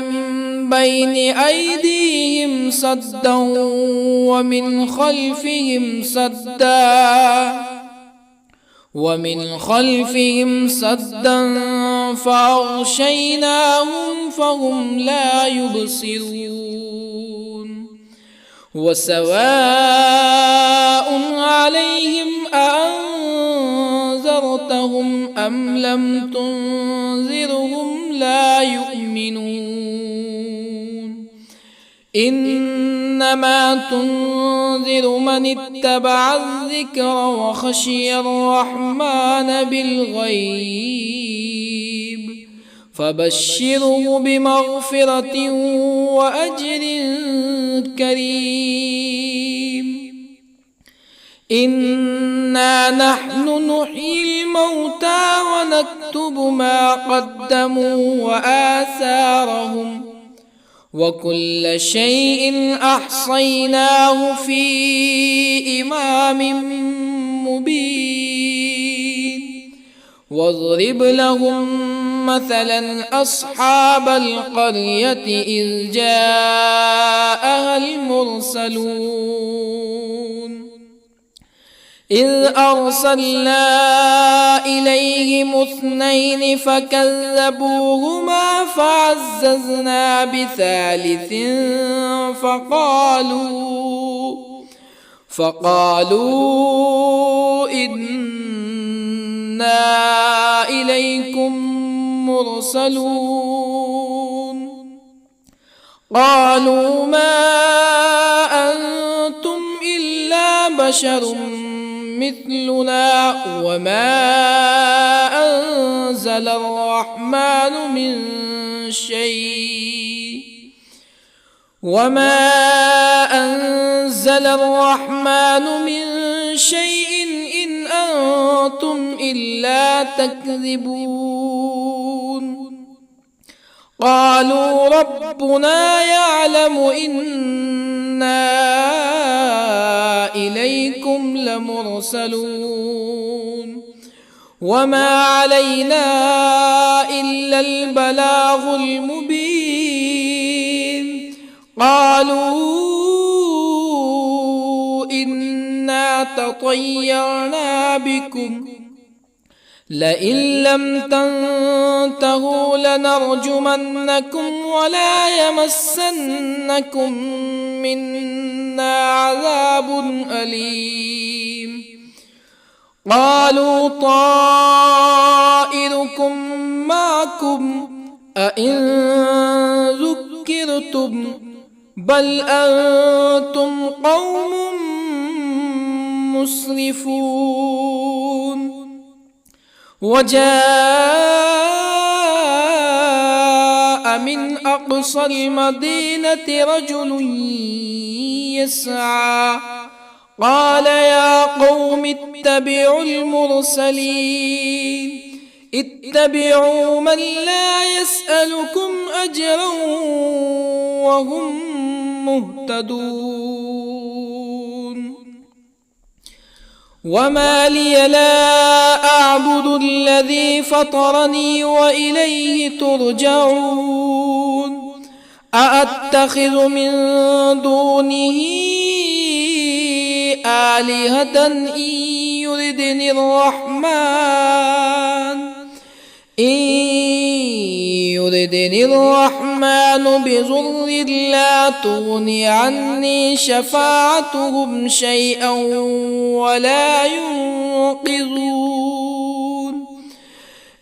بين أيديهم سدا ومن خلفهم سدا فأغشيناهم فهم لا يبصرون وسواء عليهم أأنذرتهم أم لم تنذرهم لا يؤمنون إنما تنذر من اتبع الذكر وخشي الرحمن بالغيب فبشره بمغفرة وأجر كريم إنا نحن نحيي الموتى ونكتب ما قدموا وآثارهم وكل شيء أحصيناه في إمام مبين واضرب لهم مثلا أصحاب القرية إذ جاءها المرسلون إذ أرسلنا إليهم 2 فكذبوهما فعززنا بثالث فقالوا إنا إليكم مرسلون قالوا ما أنتم إلا بشر مثلنا وما أنزل الرحمن من شيء إن أنتم إلا تكذبون قالوا ربنا يعلم إنا إليكم لمرسلون وما علينا إلا البلاغ المبين قالوا إنا تطيرنا بكم لئن لم تنتهوا لنرجمنكم ولا يمسنكم منا عذاب أليم قالوا طائركم معكم أئن ذكرتم بل أنتم قوم مسرفون وجاء من أقصى المدينة رجل يسعى قال يا قوم اتبعوا المرسلين اتبعوا من لا يسألكم أجرا وهم مهتدون وما لي لا أعبد الذي فطرني وإليه ترجعون أأتخذ من دونه آلهة إن يردني الرحمن بضر لا تغني عني شفاعتهم شيئا ولا ينقذون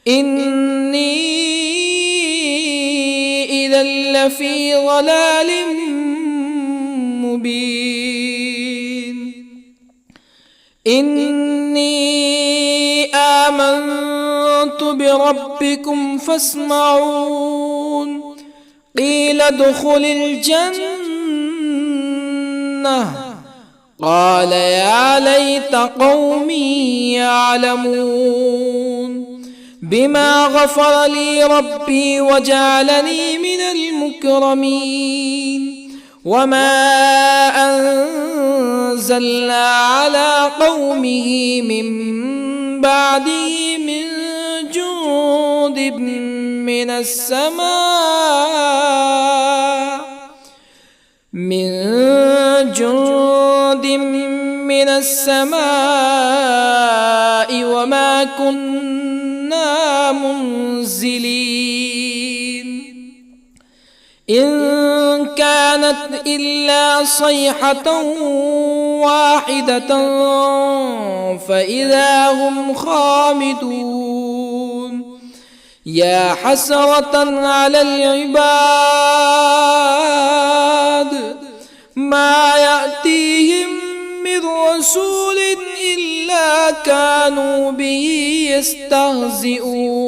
إني إذا لفي ضلال مبين إني آمنت بربكم فاسمعون قيل ادخل الجنة قال يا ليت قومي يعلمون بما غفر لي ربي وجعلني من المكرمين وما أنزلنا على قومه من بعده من جند من السماء وما كنا منزلين إن كانت إلا صيحة واحدة فإذا هم خامدون يا حسرة على العباد ما يأتيهم من رسول إلا كانوا به يستهزئون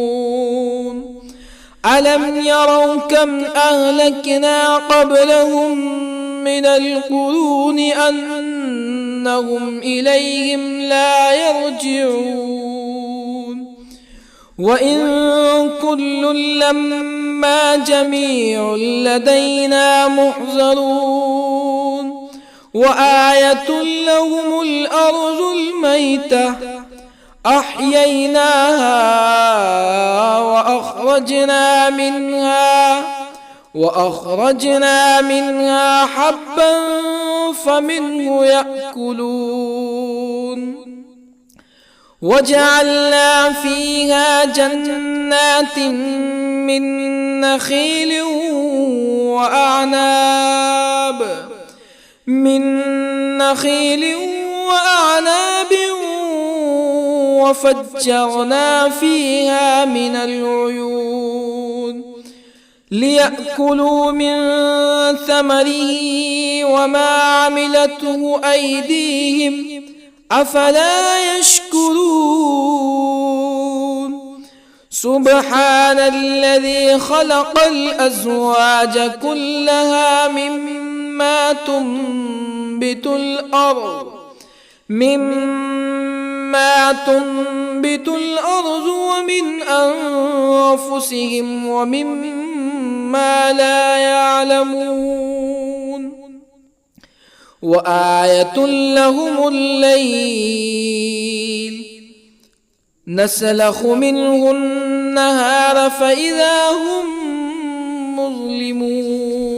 ألم يروا كم أهلكنا قبلهم من القرون أنهم إليهم لا يرجعون وإن كل لما جميع لدينا محضرون وآية لهم الأرض الميتة أحييناها وأخرجنا منها حبا فمنه يأكلون وجعلنا فيها جنات من نخيل وأعناب وفجرنا فيها من العيون ليأكلوا من ثمره وما عملته أيديهم أفلا يشكرون سبحان الذي خلق الأزواج كلها مما تنبت الأرض ومن أنفسهم ومما لا يعلمون وآية لهم الليل نسلخ منه النهار فإذا هم مظلمون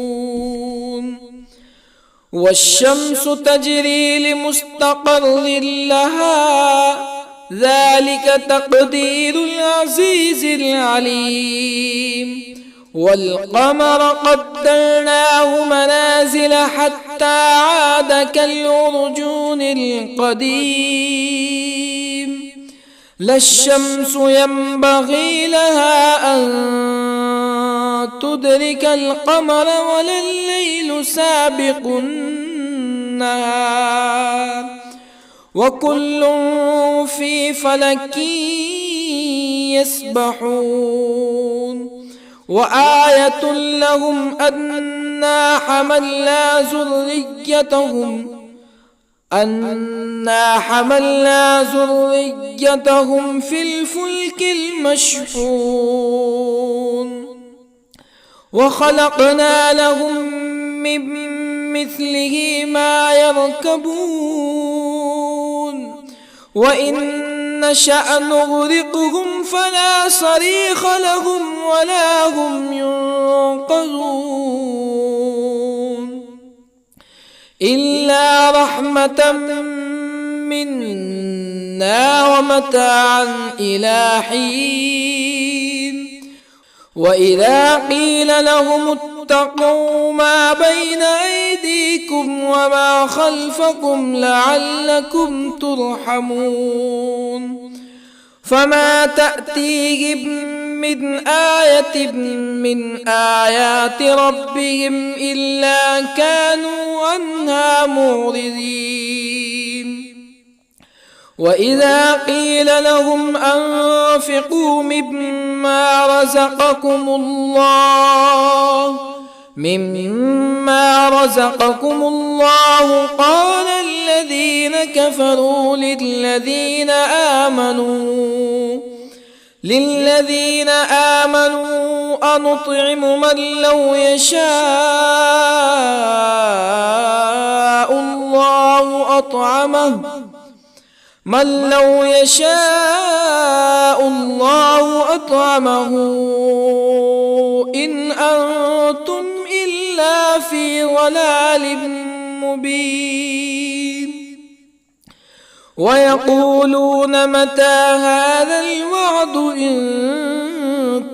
والشمس تجري لمستقر لها ذلك تقدير العزيز العليم. والقمر قدرناه منازل حتى عاد كالعرجون القديم. لا الشمس ينبغي لها أن تدرك القمر ولا الليل سابق النهار وكل في فلك يسبحون. وآية لهم أنا حملنا ذريتهم في الفلك المشحون وخلقنا لهم من مثله ما يركبون وإن نشأ نغرقهم فلا صريخ لهم ولا هم ينقذون إلا رحمة منا ومتاعا إلى حين. وإذا قيل لهم اتقوا ما بين أيديكم وما خلفكم لعلكم ترحمون فما تأتيهم من آية من آيات ربهم إلا كانوا عنها معرضين. وإذا قيل لهم أنفقوا مما رزقكم الله قال الذين كفروا للذين آمنوا أنطعم من لو يشاء الله أطعمه إن أنتم إلا في ضلال مبين. ويقولون متى هذا الوعد إن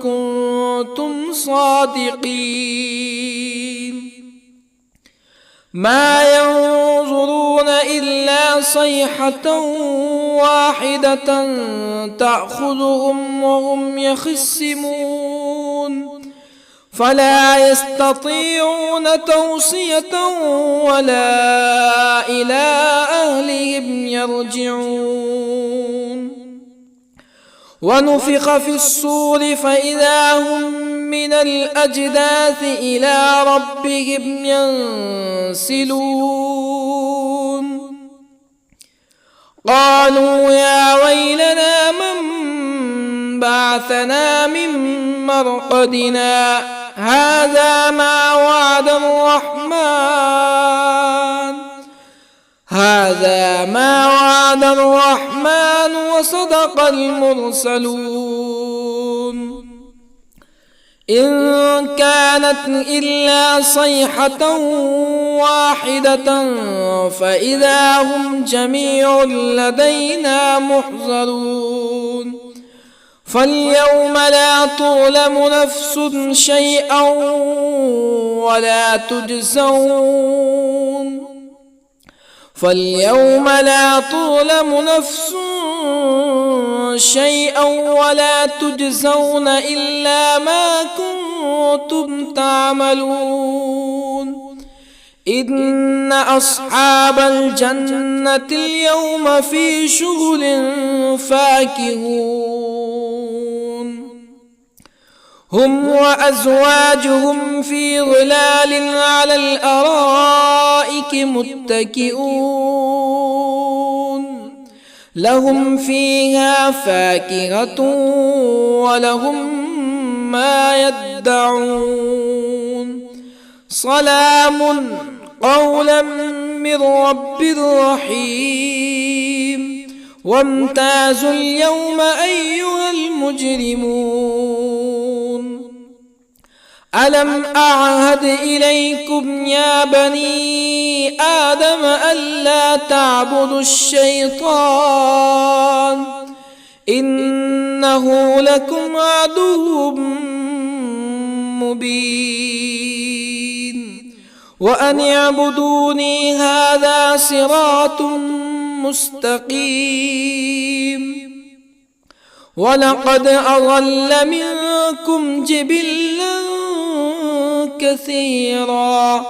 كنتم صادقين. ما ينظرون إلا صيحة واحدة تأخذهم وهم يخصمون فلا يستطيعون توصية ولا إلى أهلهم يرجعون. ونفخ في الصور فإذا هم من الأجداث إلى ربهم ينسلون. قالوا يا ويلنا من بعثنا من مرقدنا هذا ما وعد الرحمن وصدق المرسلون. إن كانت إلا صيحة واحدة فإذا هم جميع لدينا محضرون. فاليوم لا تظلم نفس شيئا ولا تجزون إلا ما كنتم تعملون. إن أصحاب الجنة اليوم في شغل فاكهون هم وأزواجهم في ظلال على الأرائك متكئون لهم فيها فاكهة ولهم ما يدعون. سلام قولا من رب رحيم. وامتازوا اليوم أيها المجرمون. ألم أعهد إليكم يا بني آدم ألا تعبدوا الشيطان إنه لكم عدو مبين وأن اعبدوني هذا صراط مستقيم ولقد أضل منكم جبلا كثيرا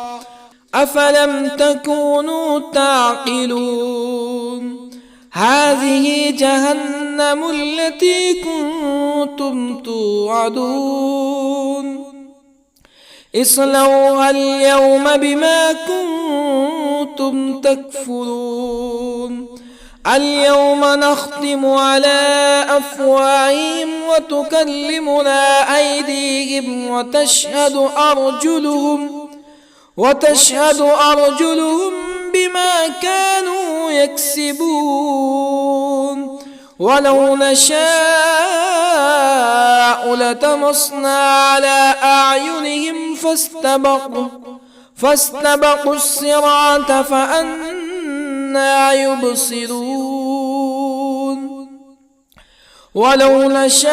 أفلم تكونوا تعقلون هذه جهنم التي كنتم توعدون اصلوها اليوم بما كنتم تكفرون اليوم نختم على أفواههم وتكلمنا أيديهم وتشهد أرجلهم بما كانوا يكسبون ولو نشاء لطمسنا على أعينهم فاستبقوا الصراط فأنى يبصرون ولو نشاء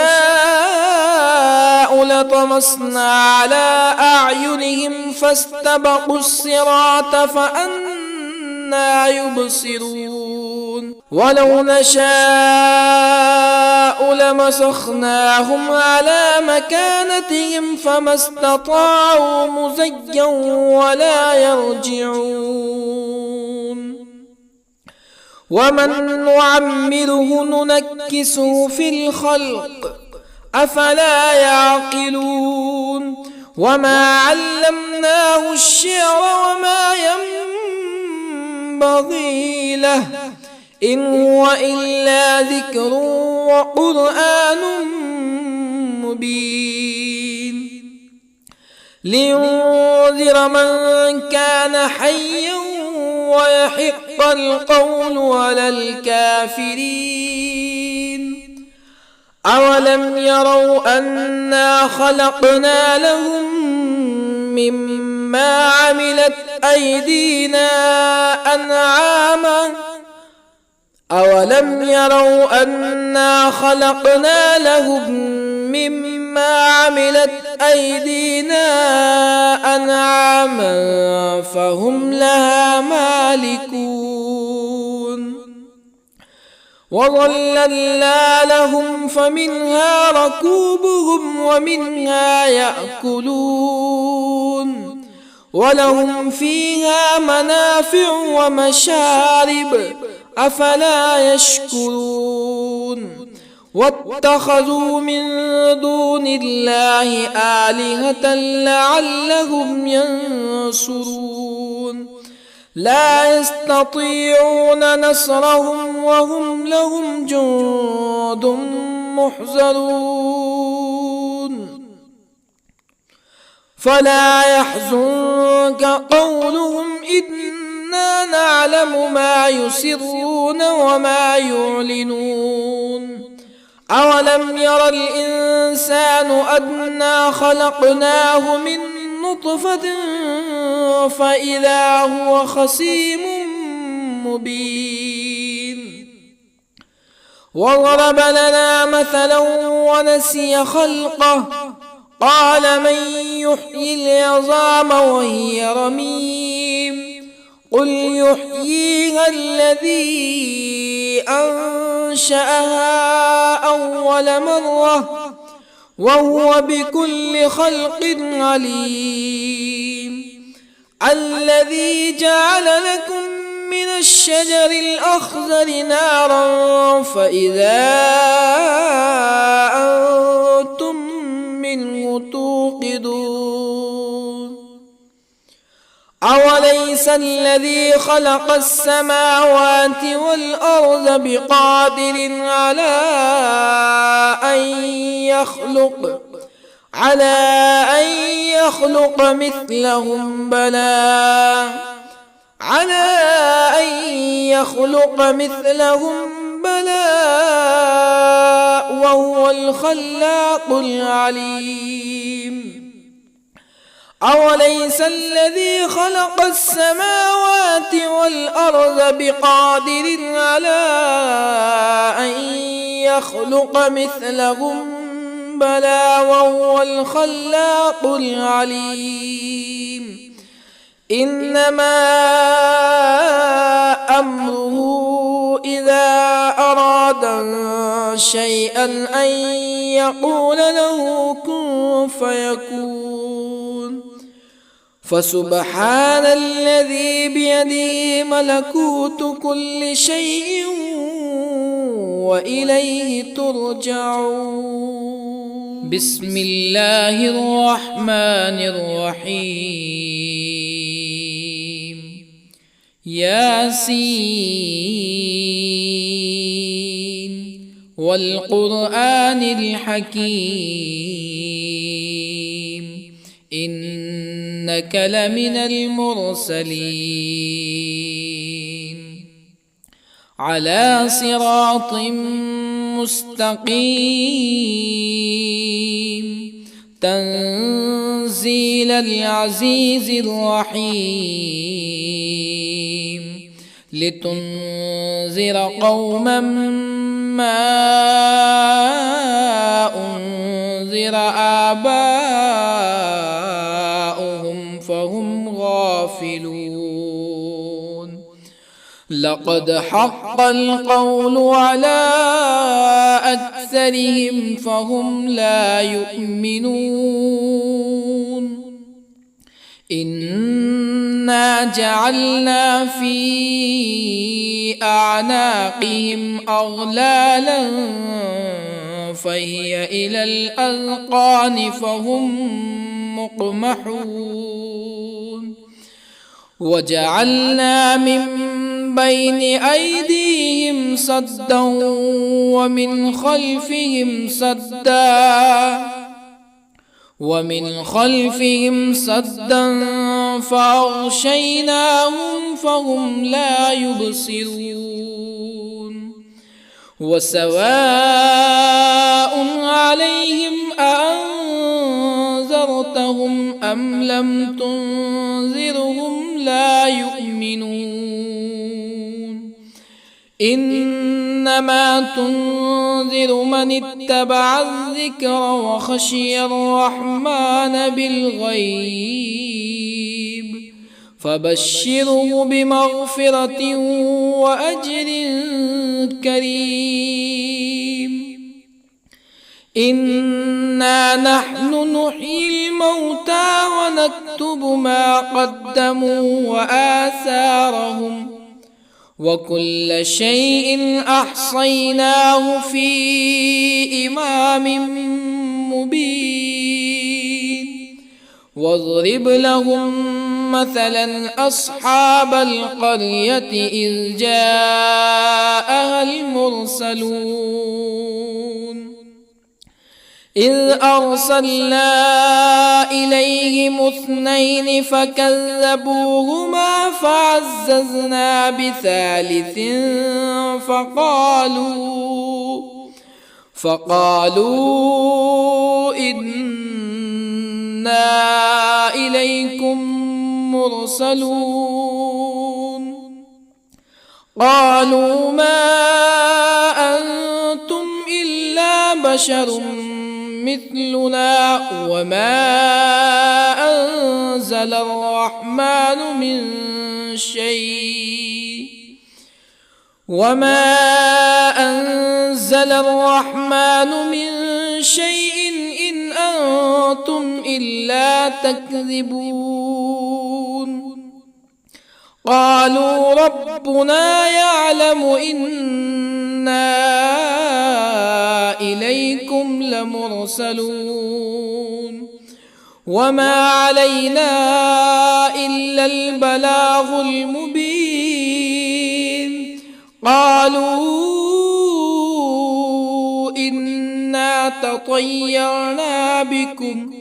لطمسنا على أعينهم فاستبقوا الصراط فأنى يبصرون ولو نشاء لمسخناهم على مكانتهم فما استطاعوا مزيا ولا يرجعون ومن نعمره ننكسه في الخلق أفلا يعقلون وما علمناه الشعر وما ينبغي له إن هو إلا ذكر وقرآن مبين لينذر من كان حيا ويحق القول على الكافرين أولم يروا أنا خلقنا لهم مما عملت أيدينا أنعاما أولم يروا أنا خلقنا لهم مما عملت أيدينا أنعاما فهم لها مالكون وظللنا لهم فمنها ركوبهم ومنها يأكلون ولهم فيها منافع ومشارب أفلا يشكرون واتخذوا من دون الله آلهة لعلهم ينصرون لا يستطيعون نصرهم وهم لهم جند محضرون فلا يحزنك قولهم إنا نعلم ما يسرون وما يعلنون أولم ير الإنسان أنا خلقناه من نطفة فإذا هو خصيم مبين وضرب لنا مثلا ونسي خلقه قال من يحيي العظام وهي رميم قل يحييها الذي أنشأها أول مرة وهو بكل خلق عليم الذي جعل لكم من الشجر الأخضر نارا فإذا أنتم منه توقدون أوليس الذي خلق السماوات والأرض بقادر على أن يخلق مثلهم بلى وهو الخلاق العليم أوليس الذي خلق السماوات والأرض بقادر على أن يخلق مثلهم بلى وهو الخلاق العليم إنما أمره إذا أراد شيئا أن يقول له كن فيكون فسبحان الذي بيده ملكوت كل شيء وإليه ترجعون. بسم الله الرحمن الرحيم. ياسين والقرآن الحكيم إنك لمن المرسلين على صراط مستقيم تنزيل العزيز الرحيم لتنذر قوما ما أنذر آباؤهم فهم غافلون لقد حق القول على أكثرهم فهم لا يؤمنون إنا جعلنا في أعناقهم أغلالا فهي إلى الأذقان فهم مقمحون وجعلنا من بين أيديهم سدا ومن خلفهم سدا فأغشيناهم فهم لا يبصرون وسواء عليهم أأنذرتهم أم لم تنذرهم لا يؤمنون إنما تنذر من اتبع الذكر وخشي الرحمن بالغيب فبشره بمغفرة وأجر كريم إنا نحن نحيي الموتى ونكتب ما قدموا وآثارهم وكل شيء أحصيناه في إمام مبين واضرب لهم مثلا أصحاب القرية إذ جاءها المرسلون إذ أرسلنا إليهم اثنين فكذبوهما فعززنا بثالث فقالوا إنا إليكم مرسلون قالوا ما أنتم إلا بشر مثلنا وما أنزل الرحمن من شيء إن أنتم إلا تكذبون قالوا ربنا يعلم إنا إليكم لمرسلون وما علينا إلا البلاغ المبين قالوا إنا تطيرنا بكم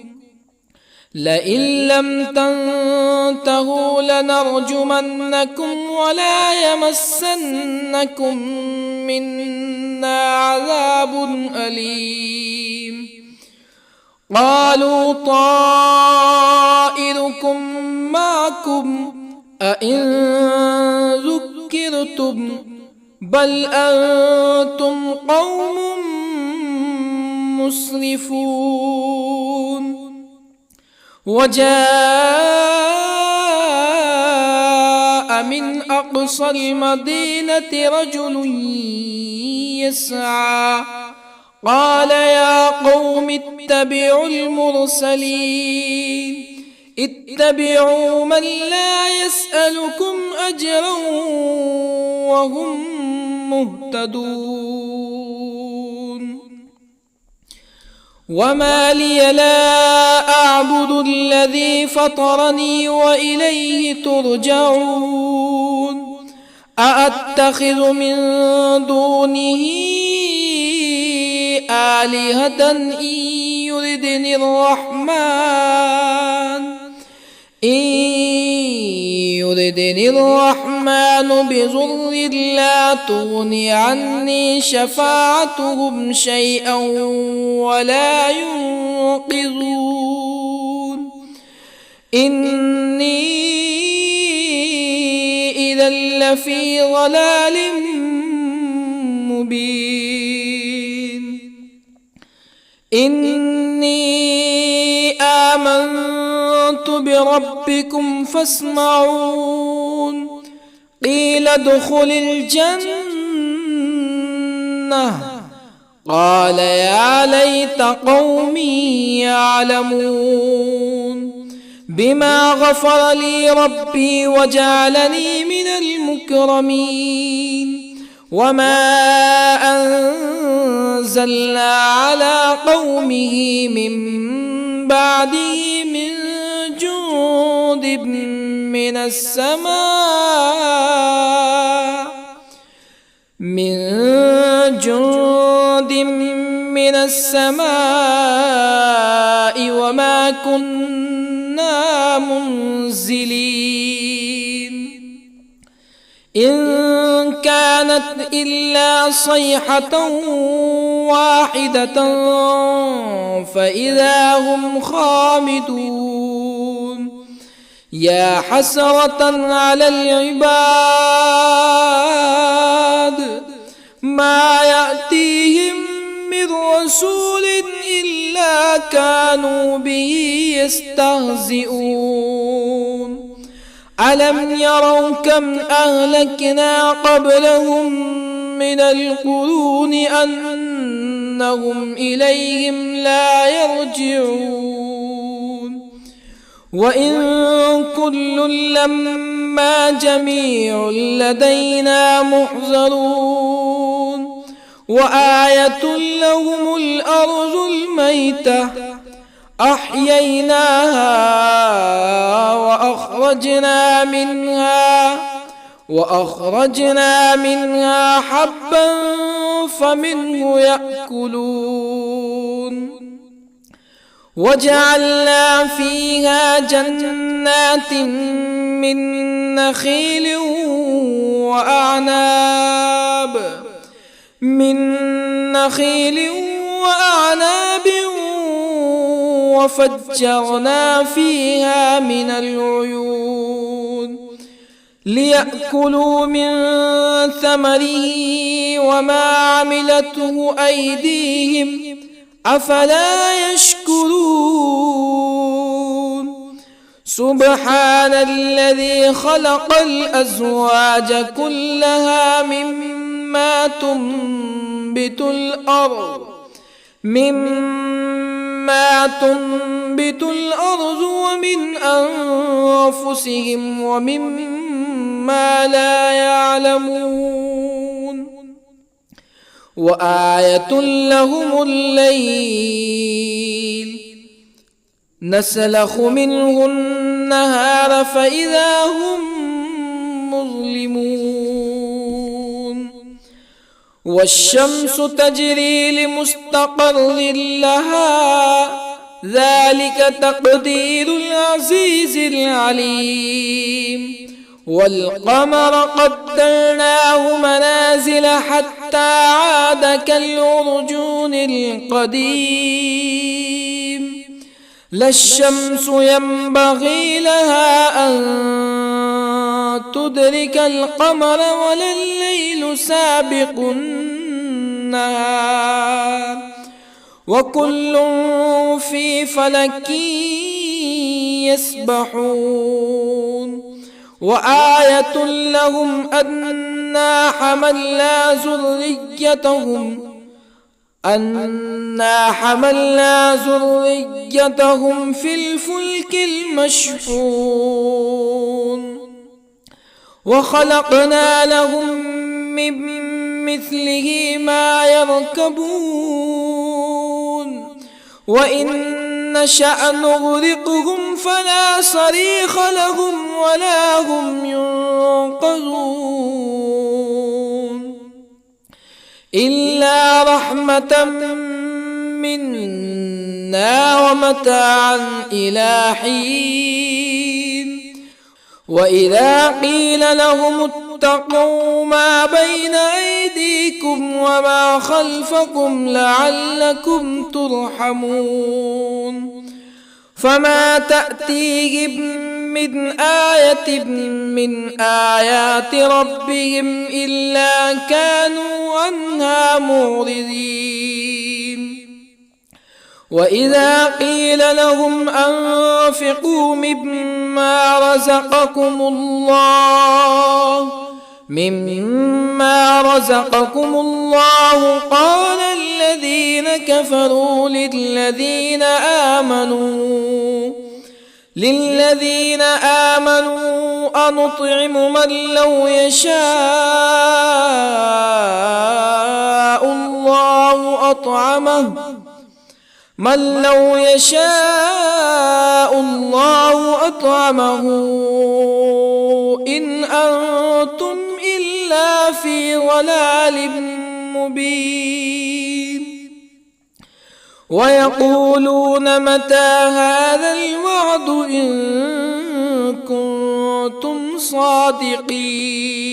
لئن لم تنتهوا لنرجمنكم ولا يمسنكم منا عذاب أليم قالوا طائركم أئن ذكرتم بل أنتم قوم مسرفون. وجاء من أقصى المدينة رجل يسعى قال يا قوم اتبعوا المرسلين اتبعوا من لا يسألكم أجرا وهم مهتدون. وما لي لا أعبد الذي فطرني وإليه ترجعون. أأتخذ من دونه آلهة إن يردني الرحمن بضر لا تغني عني شفاعتهم شيئا ولا ينقذون. إني إذا لفي ضلال مبين. إني آمنت بربكم فاسمعون. قيل ادخل الجنة قال يا ليت قومي يعلمون. بما غفر لي ربي وجعلني من المكرمين. وما أنزلنا على قومه من بعده من جند من السماء وما كنا منزلين. إن كانت إلا صيحة واحدة فإذا هم خامدون. يا حسرة على العباد ما يأتيهم من رسول إلا كانوا به يستهزئون. ألم يروا كم أهلكنا قبلهم من القرون أنهم إليهم لا يرجعون. وإن كل لما جميع لدينا محضرون. وآية لهم الأرض الميتة أحييناها وأخرجنا منها حبا فمنه يأكلون. وجعلنا فيها جنات من نخيل وأعناب وفجرنا فيها من العيون ليأكلوا من ثمره وما عملته أيديهم أفلا يشكرون. سبحان الذي خلق الأزواج كلها مما تنبت الأرض ومن أنفسهم ومما لا يعلمون. وآية لهم الليل نسلخ منه النهار فإذا هم مظلمون. والشمس تجري لمستقر لها ذلك تقدير العزيز العليم. والقمر قدرناه منازل حتى عاد كالعرجون القديم. لا الشمس ينبغي لها أن تدرك القمر ولا الليل سابق النهار وكل في فلك يسبحون وآية لهم أنا حملنا ذريتهم في الفلك المشحون وخلقنا لهم من مثله ما يركبون وإن نشأ نغرقهم فلا صريخ لهم ولا هم ينقذون إلا رحمة منا ومتاعا إلى حين وإذا قيل لهم اتقوا ما بين أيديكم وما خلفكم لعلكم ترحمون فما تأتيهم من آية من آيات ربهم إلا كانوا عنها معرضين وإذا قيل لهم أنفقوا مما رزقكم الله قال الذين كفروا للذين آمنوا أنطعم من لو يشاء الله أطعمه إن أنتم إلا في ضلال مبين ويقولون متى هذا الوعد إن كنتم صادقين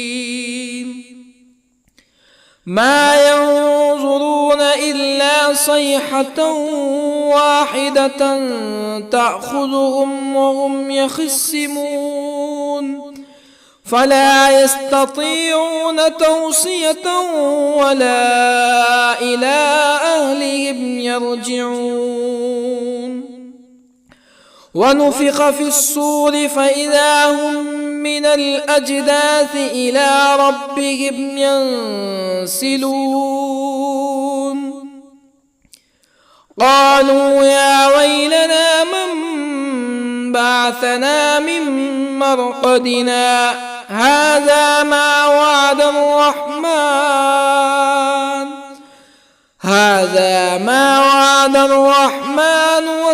ما ينظرون إلا صيحة واحدة تأخذهم وهم يخصمون فلا يستطيعون توصية ولا إلى أهلهم يرجعون ونفخ في الصور فإذا هم من الأجداث إلى ربهم ينسلون قالوا يا ويلنا من بعثنا من مرقدنا هذا ما وعد الرحمن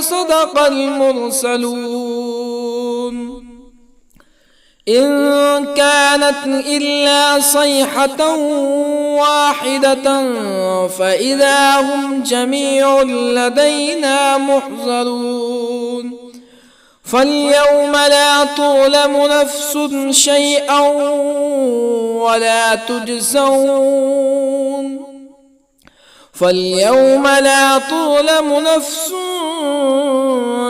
وصدق المرسلون إن كانت إلا صيحة واحدة فإذا هم جميع لدينا محضرون فاليوم لا تظلم نفس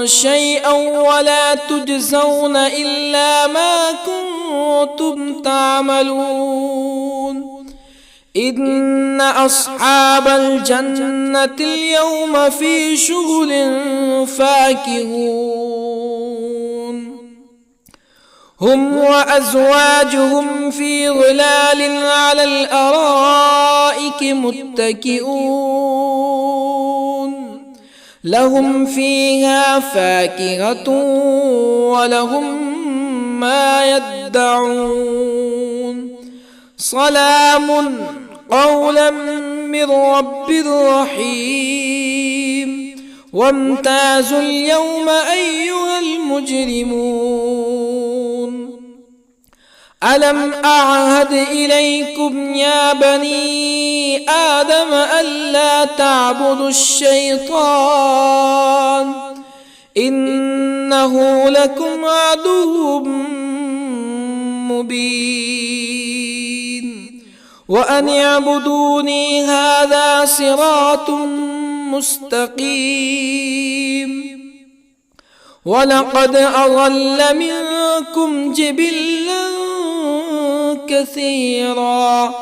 شيئا ولا تجزون إلا ما كنتم تعملون إن أصحاب الجنة اليوم في شغل فاكهون هم وأزواجهم في ظلال على الأرائك متكئون لهم فيها فاكهة ولهم ما يدعون سلام قولا من رب رحيم وامتازوا اليوم أيها المجرمون ألم أعهد إليكم يا بني آدم ألا تعبدوا الشيطان إنه لكم عدو مبين وأن اعبدوني هذا صراط مستقيم ولقد أضل منكم جبلا كثيرا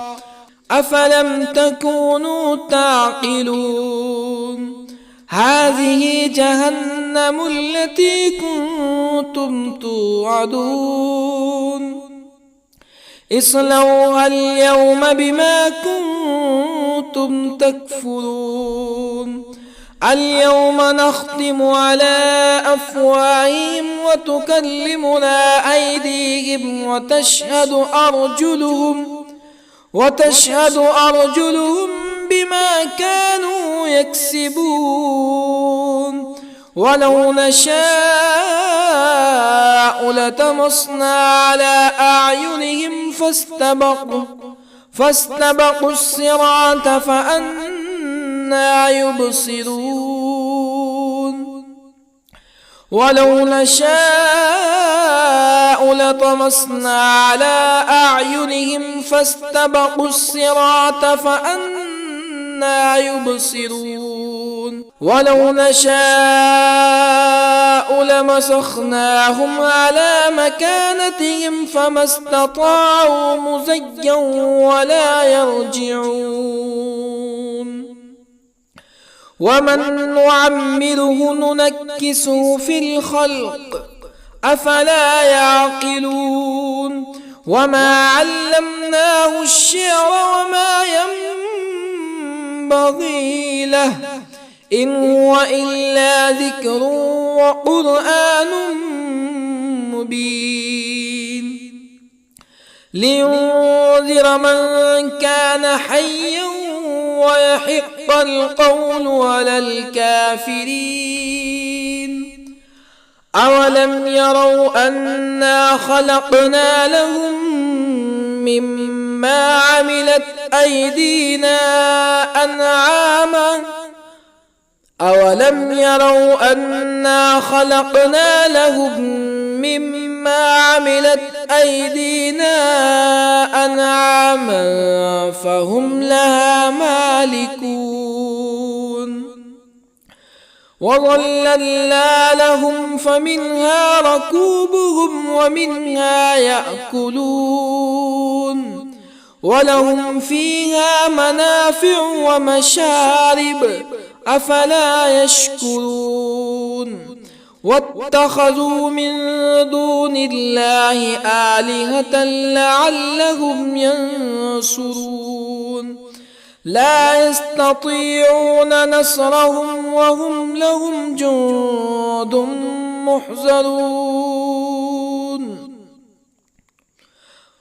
أفلم تكونوا تعقلون هذه جهنم التي كنتم توعدون اصلوها اليوم بما كنتم تكفرون اليوم نختم على أفواههم وتكلمنا أيديهم وتشهد أرجلهم بما كانوا يكسبون ولو نشاء لطمسنا على أعينهم فاستبقوا الصراط فأنى يبصرون ولو نشاء لطمسنا على أعينهم فاستبقوا الصراط فأنى يبصرون ولو نشاء لمسخناهم على مكانتهم فما استطاعوا مزيا ولا يرجعون ومن نعمره ننكسه في الخلق أفلا يعقلون وما علمناه الشعر وما ينبغي له إن هو إلا ذكر وقرآن مبين لينذر من كان حيا ويحق القول على الكافرين أولم يروا أنا خلقنا لهم مما عملت أيدينا أنعاما أولم يروا أنا خلقنا لهم مما عملت أيدينا أنعاما فهم لها مالكون وظللنا لهم فمنها ركوبهم ومنها يأكلون ولهم فيها منافع ومشارب أفلا يشكرون واتخذوا من دون الله آلهة لعلهم ينصرون لا يستطيعون نصرهم وهم لهم جند محضرون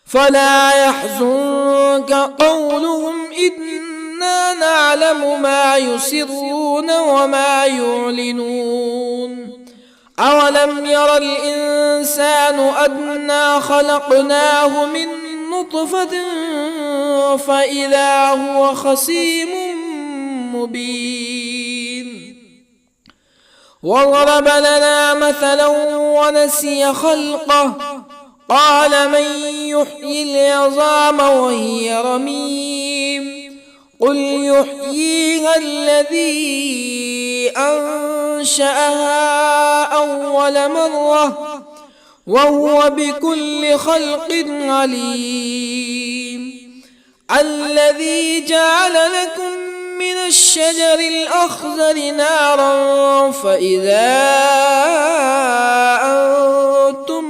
فلا يحزنك قولهم إنا نعلم ما يسرون وما يعلنون أولم ير الإنسان أنا خلقناه من نطفة فإذا هو خصيم مبين وضرب لنا مثلا ونسي خلقه قال من يحيي العظام وهي رميم قل يحييها الذي أنشأها أول مرة وهو بكل خلق عليم الذي جعل لكم من الشجر الأخضر نارا فإذا أنتم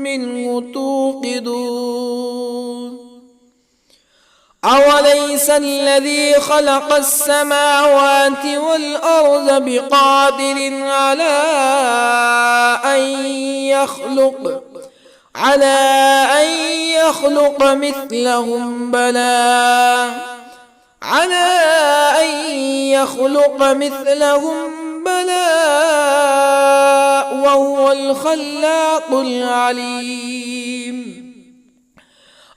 منه توقدون أوليس الذي خلق السماوات والأرض بقادر على أن يخلق مثلهم بلى وهو الخلاق العليم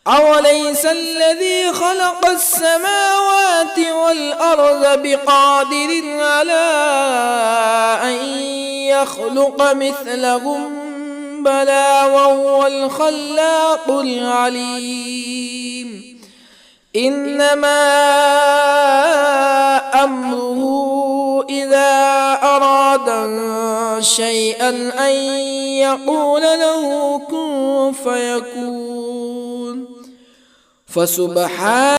أوليس الذي خلق السماوات والأرض بقادر على أن يخلق مثلهم بلى وهو الخلاق العليم إنما أمره إذا أراد شيئا أن يقول له كن فيكون فسبحان